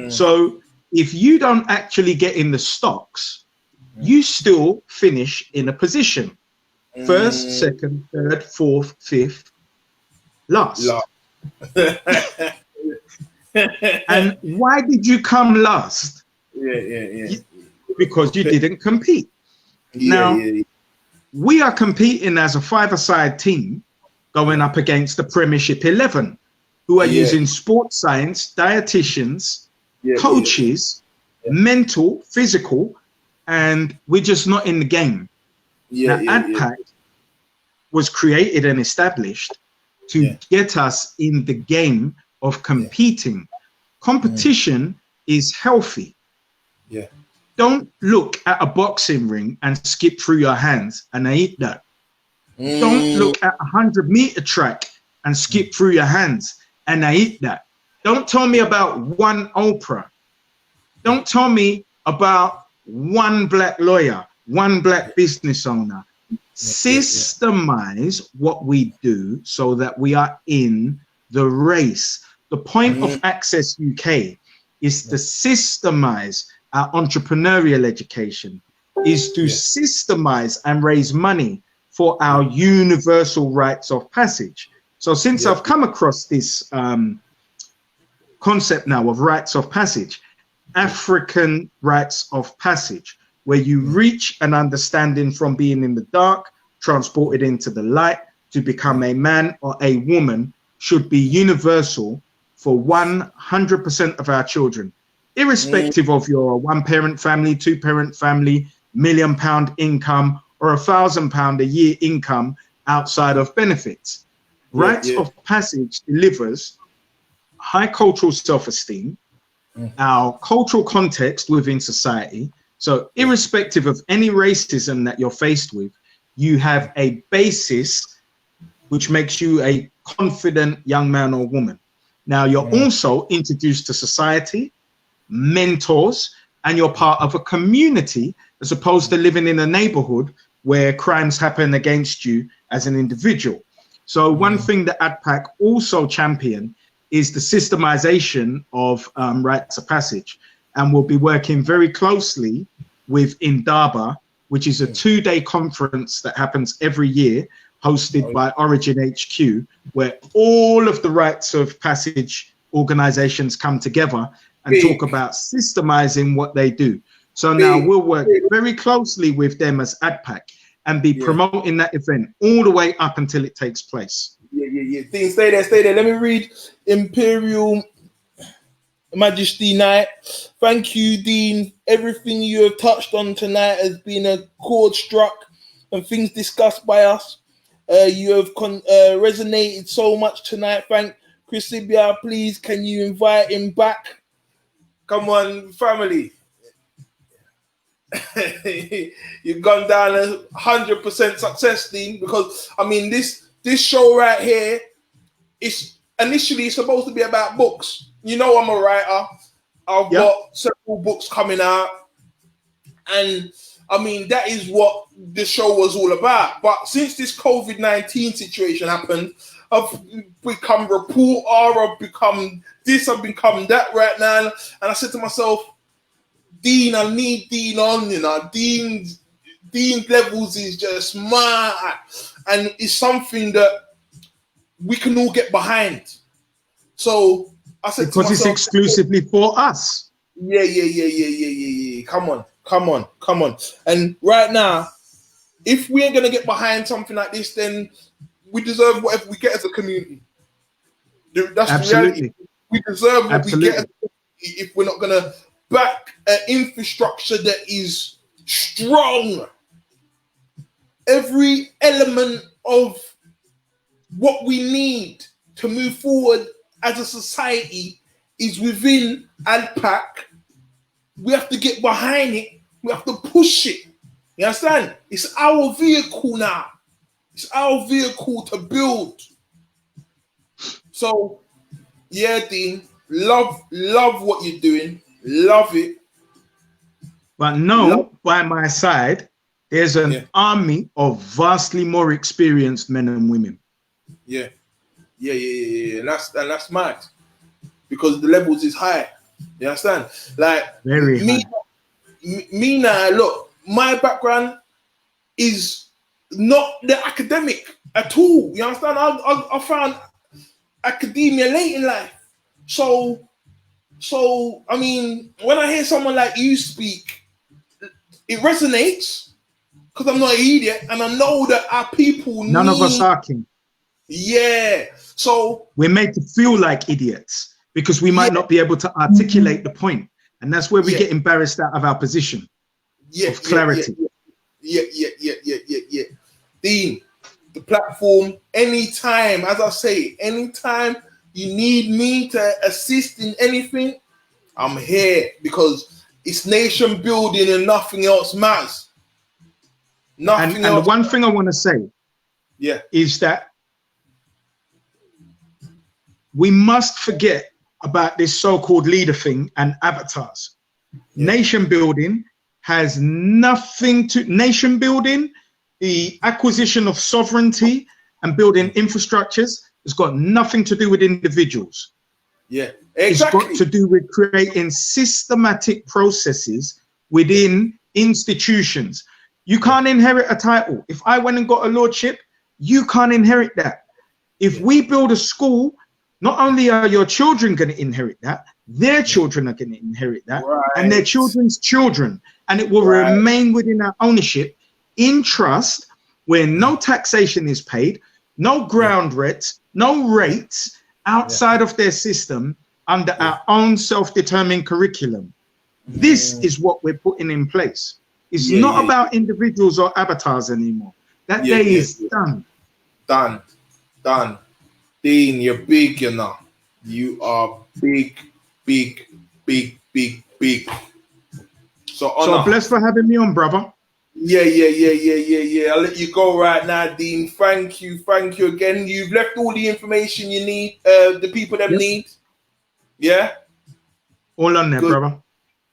So if you don't actually get in the stocks, you still finish in a position. First, second, third, fourth, fifth, last. And why did you come last? Because you didn't compete. Now, we are competing as a five-a-side team going up against the Premiership 11, who are using sports science, dietitians, coaches, mental, physical, and we're just not in the game. Now, ADPAC was created and established to get us in the game of competing. Competition is healthy. Don't look at a boxing ring and skip through your hands and eat that. Don't look at a 100-meter track and skip through your hands and eat that. Don't tell me about one Oprah. Don't tell me about one black lawyer, one black business owner. Systemize what we do so that we are in the race. The point of Access UK is to systemize our entrepreneurial education, is to systemize and raise money for our universal rites of passage. So since I've come across this concept now of rites of passage, African rites of passage, where you reach an understanding from being in the dark, transported into the light to become a man or a woman, should be universal for 100% of our children, irrespective of your one-parent family, two-parent family, £1 million income, or £1,000 a year income outside of benefits. Rites of passage delivers high cultural self-esteem, our cultural context within society. So irrespective of any racism that you're faced with, you have a basis which makes you a confident young man or woman. Now you're also introduced to society, mentors, and you're part of a community as opposed to living in a neighborhood where crimes happen against you as an individual. So one thing that ADPAC also champion is the systemization of rites of passage, and we'll be working very closely with Indaba, which is a 2-day conference that happens every year, hosted by Origin HQ, where all of the rites of passage organizations come together and talk about systemizing what they do. So now we'll work very closely with them as ADPAC and be promoting that event all the way up until it takes place. Dean, stay there. Let me read Imperial Majesty Knight. Thank you, Dean. Everything you have touched on tonight has been a chord struck and things discussed by us. You have resonated so much tonight. Thank Chris Sibia. Please, can you invite him back? Come on, family. You've gone down 100% success, Dean, because I mean this show right here is initially supposed to be about books. You know I'm a writer. I've got several books coming out, and I mean that is what the show was all about. But since this COVID-19 situation happened, I've become reporter, I've become this, I've become that right now, and I said to myself, Dean, I need Dean on, you know. Dean's levels is just mad, and it's something that we can all get behind. So I said because to myself, it's exclusively for us. Yeah. Come on. And right now, if we ain't gonna get behind something like this, then we deserve whatever we get as a community. That's Absolutely. the reality. We deserve what we get as a community if we're not gonna back an infrastructure that is strong. Every element of what we need to move forward as a society is within ADPAC. We have to get behind it. We have to push it. You understand? It's our vehicle now. It's our vehicle to build. So, yeah, Dean, love what you're doing. Love it. But no, by my side, there's an army of vastly more experienced men and women. Yeah. That's mad. Because the levels is high. You understand? Like very high. Me now, look, my background is not the academic at all. You understand? I found academia late in life. So So, I mean, when I hear someone like you speak, it resonates because I'm not an idiot and I know that our people None of us are, King. Yeah. So we're made to feel like idiots because we might not be able to articulate the point. And that's where we get embarrassed out of our position of clarity. Yeah. Dean, the platform, anytime, as I say, anytime you need me to assist in anything, I'm here because it's nation building and nothing else matters. And the one thing I want to say is that we must forget about this so-called leader thing and avatars. Nation building has nothing to, nation building, the acquisition of sovereignty and building infrastructures has got nothing to do with individuals. Yeah, exactly. It's got to do with creating systematic processes within institutions. You can't inherit a title. If I went and got a lordship, you can't inherit that. If we build a school, not only are your children going to inherit that, their children are going to inherit that, and their children's children, and it will remain within our ownership in trust, where no taxation is paid, no ground rents, no rates outside of their system under our own self-determined curriculum. This is what we're putting in place. It's not about individuals or avatars anymore. That day is done. Done. Dean, you're big, you know. You are big. So blessed for having me on, brother. Yeah. I'll let you go right now, Dean. Thank you again. You've left all the information you need, the people that need. Yeah? All on there, brother.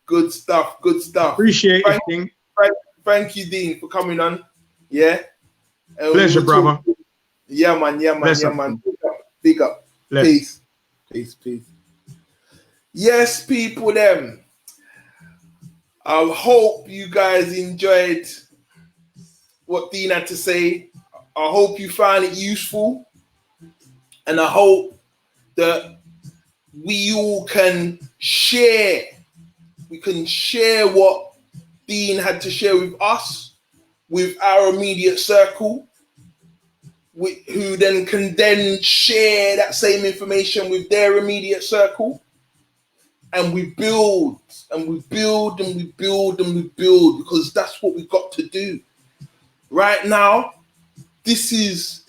Good stuff. Appreciate it, King. Thank you, Dean, for coming on. Yeah? Pleasure, brother. Yeah, man. Big up. Peace. Yes, people, them. I hope you guys enjoyed what Dean had to say. I hope you found it useful. And I hope that we all can share. We can share what Dean had to share with us, with our immediate circle, who then can then share that same information with their immediate circle. And we build, because that's what we've got to do. Right now, this is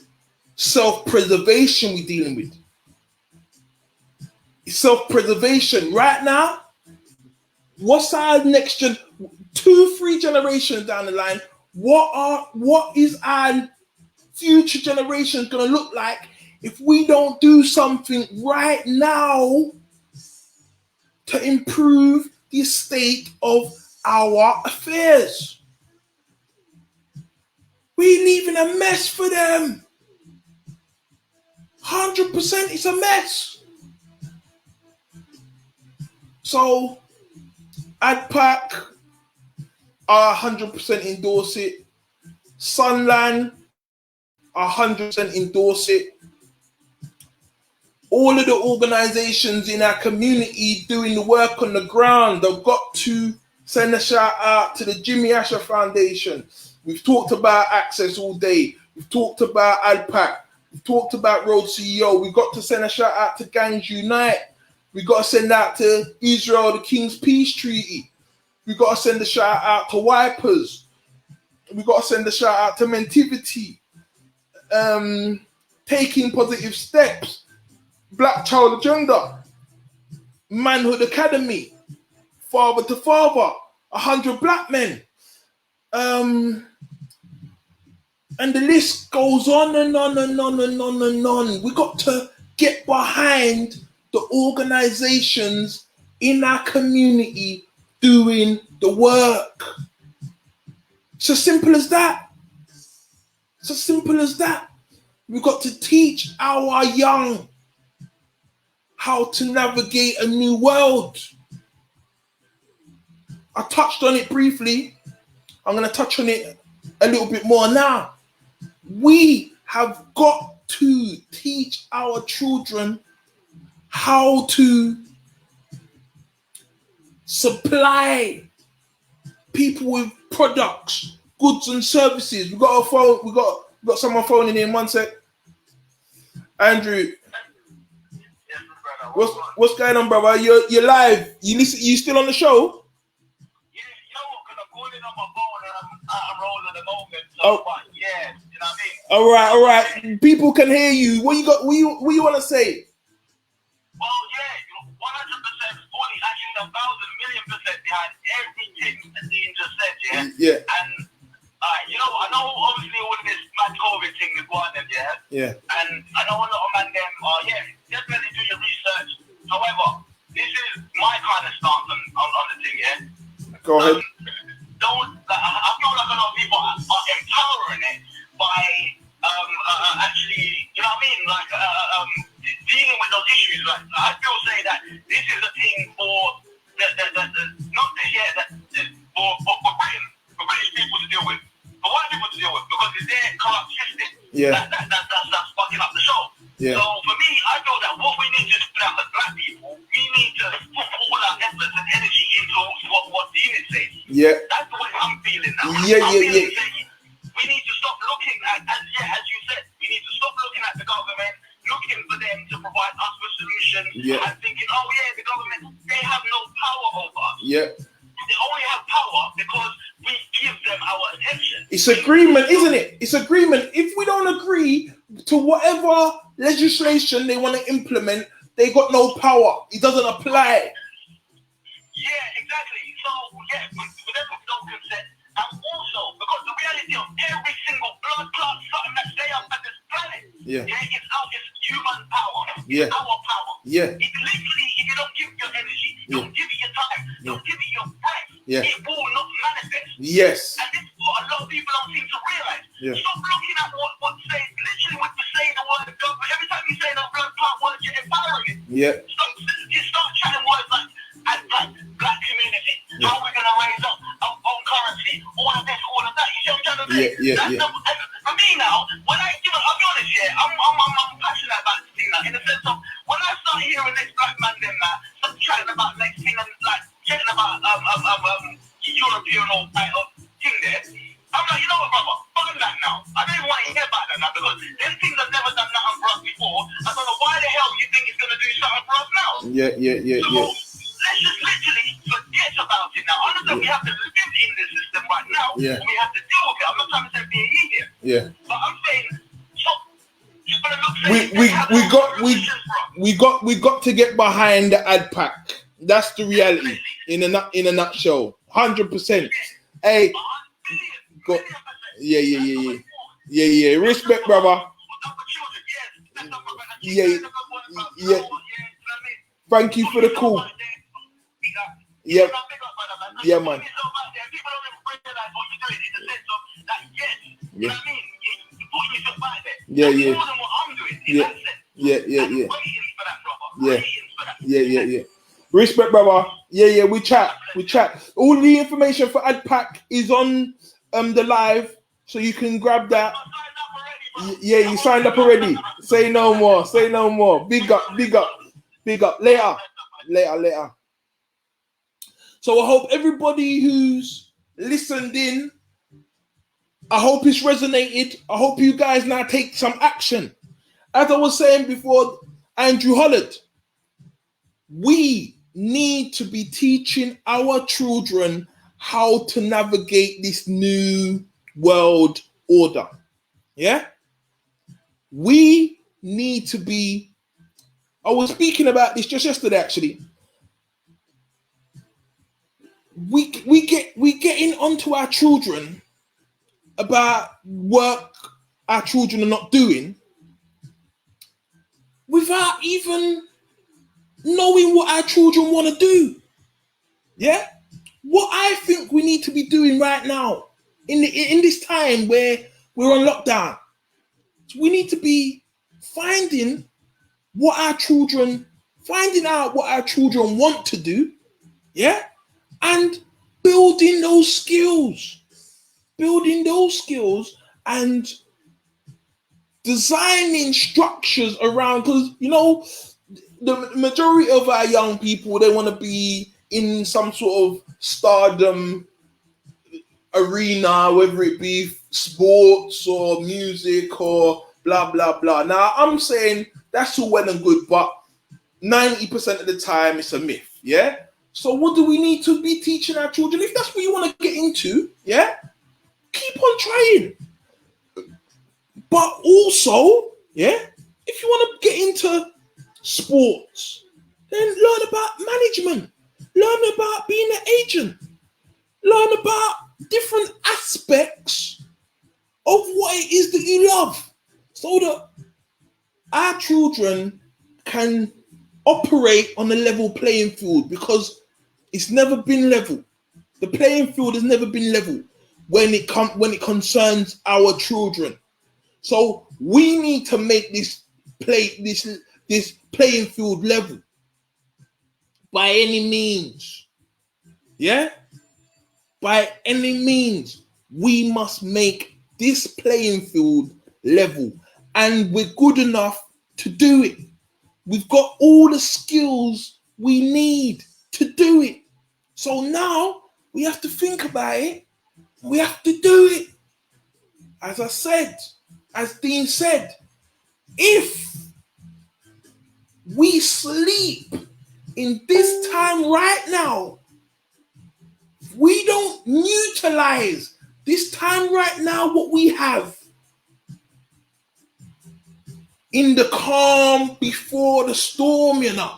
self-preservation we're dealing with. It's self-preservation. Right now, what's our next 2-3 generations down the line? What is our future generations going to look like if we don't do something right now to improve the state of our affairs? We're leaving a mess for them. 100% it's a mess. So, ADPAC, I 100% endorse it. Sunland, I 100% endorse it. All of the organizations in our community doing the work on the ground, I've got to send a shout out to the Jimmy Asher Foundation. We've talked about Access all day. We've talked about ADPAC. We've talked about Road CEO. We've got to send a shout out to Gangs Unite. We've got to send out to Israel, the King's Peace Treaty. We've got to send a shout out to Wipers. We've got to send a shout out to Mentivity. Taking Positive Steps. Black Child Agenda, Manhood Academy, Father to Father, 100 Black Men. And the list goes on and on and on and on and on. We got to get behind the organizations in our community doing the work. It's as simple as that. We've got to teach our young how to navigate a new world. I touched on it briefly. I'm going to touch on it a little bit more now. We have got to teach our children how to supply people with products, goods and services. We got a phone. We got someone phoning in. 1 sec. Andrew, what's going on, brother? You're live. You still on the show? Yeah, you know what? Because I'm calling on my phone and I'm out of roll at the moment. So, yeah, you know what I mean? All right. People can hear you. What you got? What you want to say? Well, yeah, 100% fully, actually 1,000,000,000% behind everything that Dean just said, yeah? Yeah. And, you know, I know obviously all of this mad COVID thing is going on, yeah? Yeah. And I know a lot of man them, definitely do your research. However, this is my kind of stance on the thing, yeah? Go ahead. I feel like a lot of people are empowering it by actually, you know what I mean? Like, dealing with those issues. Like, I still say that this is a thing for for British people to deal with, for white people to deal with, because it's their corrupt system. Yeah. That's fucking up the show. Yeah. So for me, I feel that what we need to do now as black people, we need to put all our efforts and energy into what Dean is saying. Yeah. That's the way I'm feeling now. Yeah. We need to stop looking at, as you said, we need to stop looking at the government, looking for them to provide us with solutions, and thinking, the government, they have no power over us. Yeah. They only have power because we give them our attention. It's agreement, isn't it? It's agreement. If we don't agree to whatever legislation they want to implement, they got no power. It doesn't apply. Yeah, exactly. So, with them with no consent. And also, because the reality of every single blood clot, something that's there on this planet, it's human power. It's our power. Yeah. It literally, if you don't give your energy, don't give it your time, don't give it your breath, it will not manifest. Yes. And this is what a lot of people don't seem to realize. Yeah. Stop looking at what say, literally when you say the word government, every time you say the blood clot word, you're empowering it. Yeah. You start chatting words like black community, how we're going to raise up our own currency, all of this, all of that. You see what I'm trying to say? For me now, when I'll be honest, I'm passionate about this thing now, in the sense of, when I start hearing this black man then start chatting about next thing and like chatting about European or thing there, I'm like, you know what, brother, fuck that now. I don't even want to hear about that now, because them things have never done nothing for us before. I don't know why the hell you think it's going to do something for us now. So, let's just literally forget about it now. Honestly, we have to live in this system right now. Yeah. And we have to deal with it. I'm not trying to say be an idiot. Yeah. But I'm saying, we got to get behind the ADPAC. That's the reality in a nutshell. 100%. Hey, go. Yeah. Respect, brother. Yeah. Thank you for the call. Yeah. Yeah, man. Yeah. Yeah. Respect, brother. Yeah. We chat. All the information for ADPAC is on the live, so you can grab that. Yeah, you signed up already. Say no more. Big up. Later. So I hope everybody who's listened in, I hope it's resonated. I hope you guys now take some action. As I was saying before, Andrew Holland, we need to be teaching our children how to navigate this new world order. Yeah? We need to be, I was speaking about this just yesterday actually. We getting onto our children about work our children are not doing without even knowing what our children want to do. Yeah? What I think we need to be doing right now in this time where we're on lockdown, we need to be finding out what our children want to do, yeah, and building those skills and designing structures around, because the majority of our young people, they want to be in some sort of stardom arena, whether it be sports or music or blah, blah, blah. Now, I'm saying that's all well and good, but 90% of the time it's a myth, yeah? So what do we need to be teaching our children? If that's what you want to get into, yeah, keep on trying. But also, yeah, if you want to get into sports, then learn about management, learn about being an agent, learn about different aspects of what it is that you love, so that our children can operate on a level playing field, because it's never been level. The playing field has never been level when it concerns our children. So we need to make this playing field level by any means. Yeah? By any means, we must make this playing field level, and we're good enough to do it. We've got all the skills we need to do it. So now we have to think about it. We have to do it. As I said, as Dean said, if we sleep in this time right now, we don't utilize this time right now, what we have, in the calm before the storm, you know.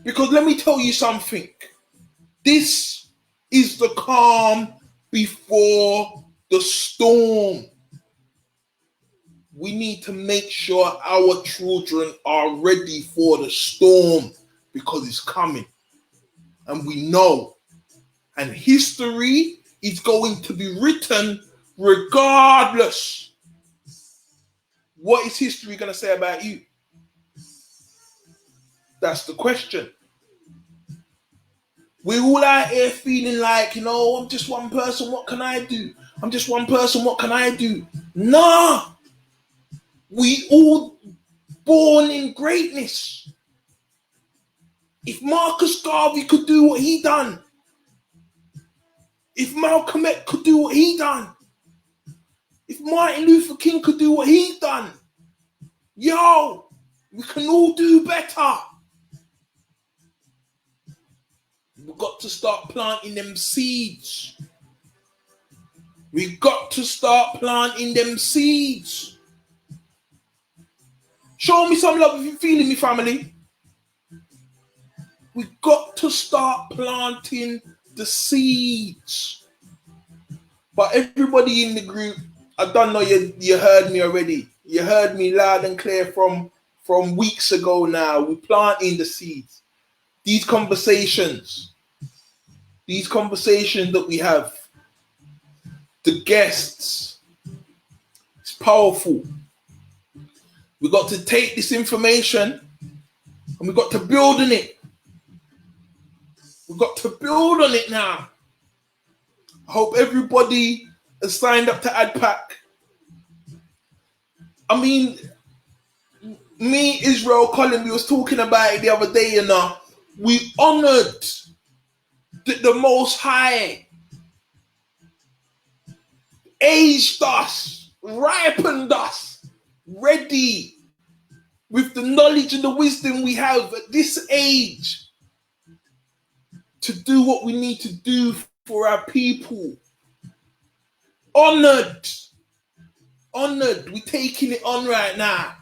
Because let me tell you something. This is the calm before the storm. We need to make sure our children are ready for the storm, because it's coming. And we know. And history is going to be written regardless. What is history going to say about you? That's the question. We're all out here feeling like, you know, I'm just one person, what can I do? I'm just one person, what can I do? Nah. We all born in greatness. If Marcus Garvey could do what he done, if Malcolm X could do what he done, if Martin Luther King could do what he done, yo, we can all do better. We've got to start planting them seeds. We've got to start planting them seeds. Show me some love if you're feeling me, family. We've got to start planting the seeds. But everybody in the group, I don't know, you heard me already. You heard me loud and clear from weeks ago now. We're planting the seeds. These conversations that we have, the guests, it's powerful. We got to take this information and we got to build on it. We've got to build on it now. I hope everybody has signed up to ADPAC. I mean, me, Israel, Colin, we was talking about it the other day, you know. We honored the Most High, aged us, ripened us, ready with the knowledge and the wisdom we have at this age to do what we need to do for our people. Honored. We're taking it on right now.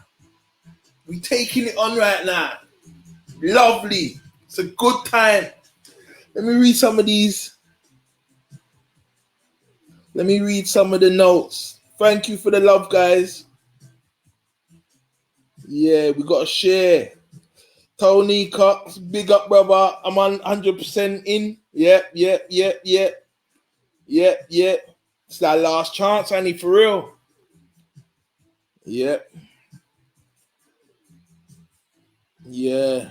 Lovely. It's a good time. Let me read some of these. Let me read some of the notes. Thank you for the love, guys. Yeah, we got to share. Tony Cox, big up, brother. I'm on 100% in. Yep. It's that last chance, Annie, for real. Yep. Yeah.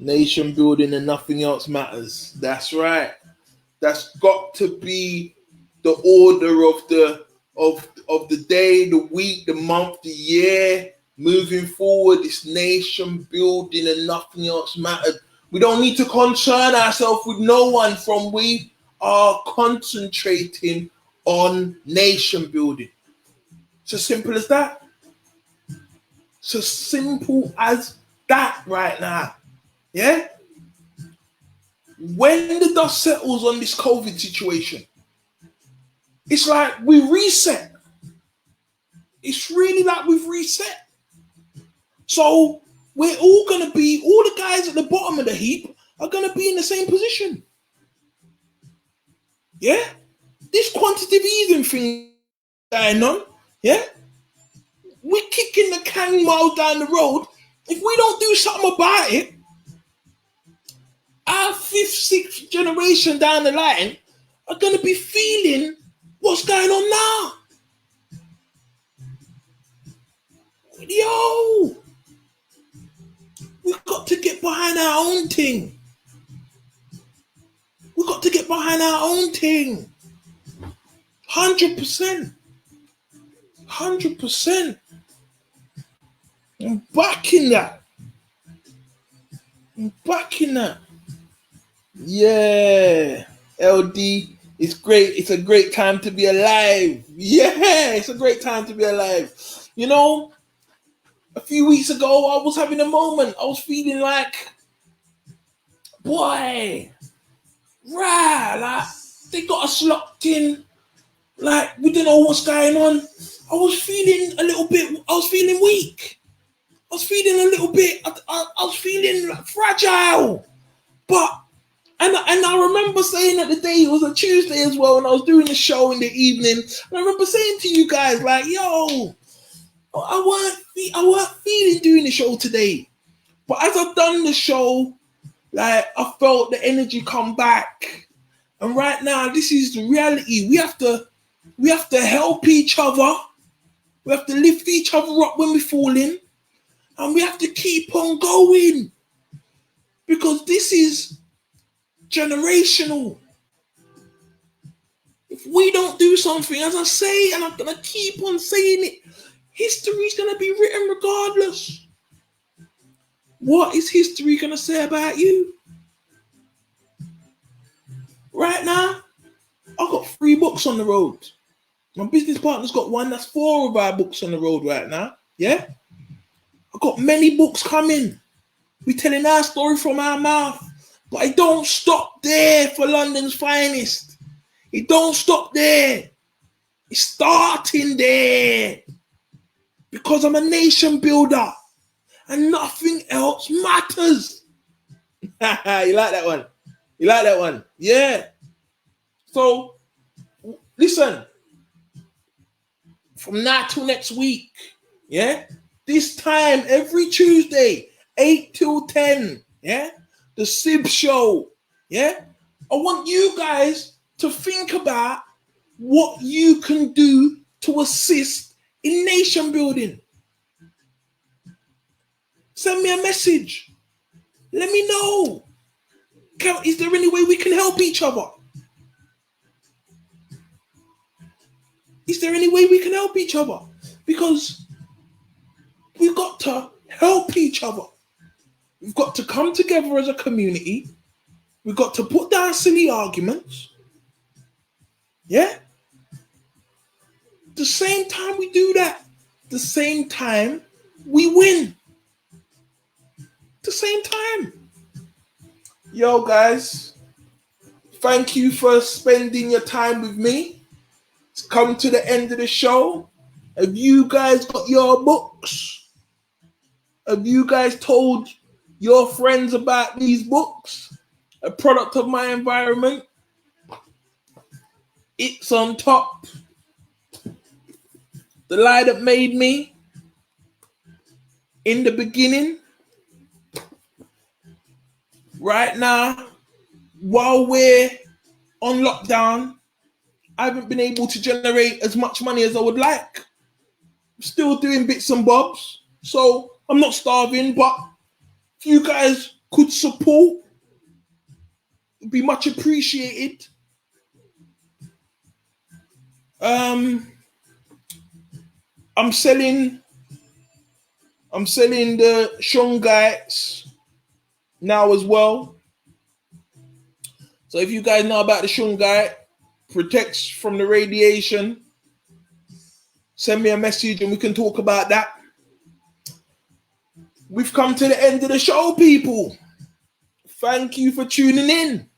Nation building and nothing else matters. That's right. That's got to be the order of the day, the week, the month, the year. moving forward, it's nation building and nothing else matters. We don't need to concern ourselves with no one from we are concentrating on nation building. It's as simple as that. It's as simple as that right now. Yeah? When the dust settles on this COVID situation, it's like we reset. It's really like we've reset. So we're all going to be, all the guys at the bottom of the heap are going to be in the same position. Yeah? This quantitative easing thing going on, yeah? We're kicking the can miles down the road. If we don't do something about it, our 5th, 6th generation down the line are going to be feeling what's going on now. Yo, we've got to get behind our own thing. We've got to get behind our own thing. 100%. 100%. I'm backing that. I'm backing that. Yeah. LD, it's great. It's a great time to be alive. Yeah, it's a great time to be alive. You know, a few weeks ago, I was having a moment. I was feeling like, boy, like, they got us locked in. Like, we didn't know what's going on. I was feeling weak. I was feeling a little bit, I was feeling fragile. But, and I remember saying that the day, it was a Tuesday as well, and I was doing the show in the evening. And I remember saying to you guys, like, yo, I weren't feeling doing the show today. But as I've done the show, like, I felt the energy come back. And right now, this is the reality. We have to help each other. We have to lift each other up when we're falling. And we have to keep on going. Because this is generational. If we don't do something, as I say, and I'm going to keep on saying it, history's going to be written regardless. What is history going to say about you? Right now, I've got 3 books on the road. My business partner's got 1. That's 4 of our books on the road right now. Yeah? I've got many books coming. We're telling our story from our mouth. But it don't stop there for London's finest. It don't stop there. It's starting there. Because I'm a nation builder. And nothing else matters. You like that one? You like that one? Yeah. So, listen. From now till next week, yeah? This time, every Tuesday, 8 till 10, yeah? The Sibs show, yeah? I want you guys to think about what you can do to assist in nation building. Send me a message. Let me know. Is there any way we can help each other? Is there any way we can help each other? Because we've got to help each other. We've got to come together as a community. We've got to put down silly arguments. Yeah? The same time we do that, the same time we win. The same time. Yo, guys, thank you for spending your time with me. It's come to the end of the show. Have you guys got your books? Have you guys told your friends about these books? A product of my environment. It's on top. The lie that made me. In the beginning. Right now, while we're on lockdown, I haven't been able to generate as much money as I would like. I'm still doing bits and bobs. So I'm not starving, but if you guys could support, it'd be much appreciated. I'm selling I'm selling the shungites now as well. So if you guys know about the shungite, protects from the radiation, send me a message and we can talk about that. We've come to the end of the show, people. Thank you for tuning in.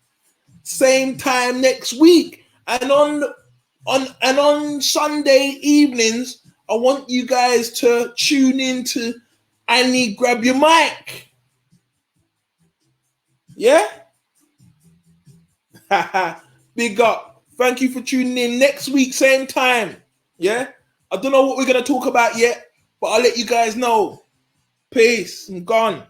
Same time next week. And on Sunday evenings, I want you guys to tune in to Annie Grab Your Mic. Yeah? Big up. Thank you for tuning in. Next week, same time. Yeah? I don't know what we're going to talk about yet, but I'll let you guys know. Peace. I'm gone.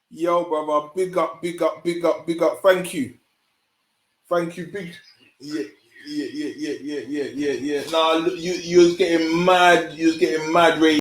Yo, brother, big up, big up, big up, big up. Thank you. Thank you, big. Yeah. Nah, you was getting mad. You was getting mad, Ray.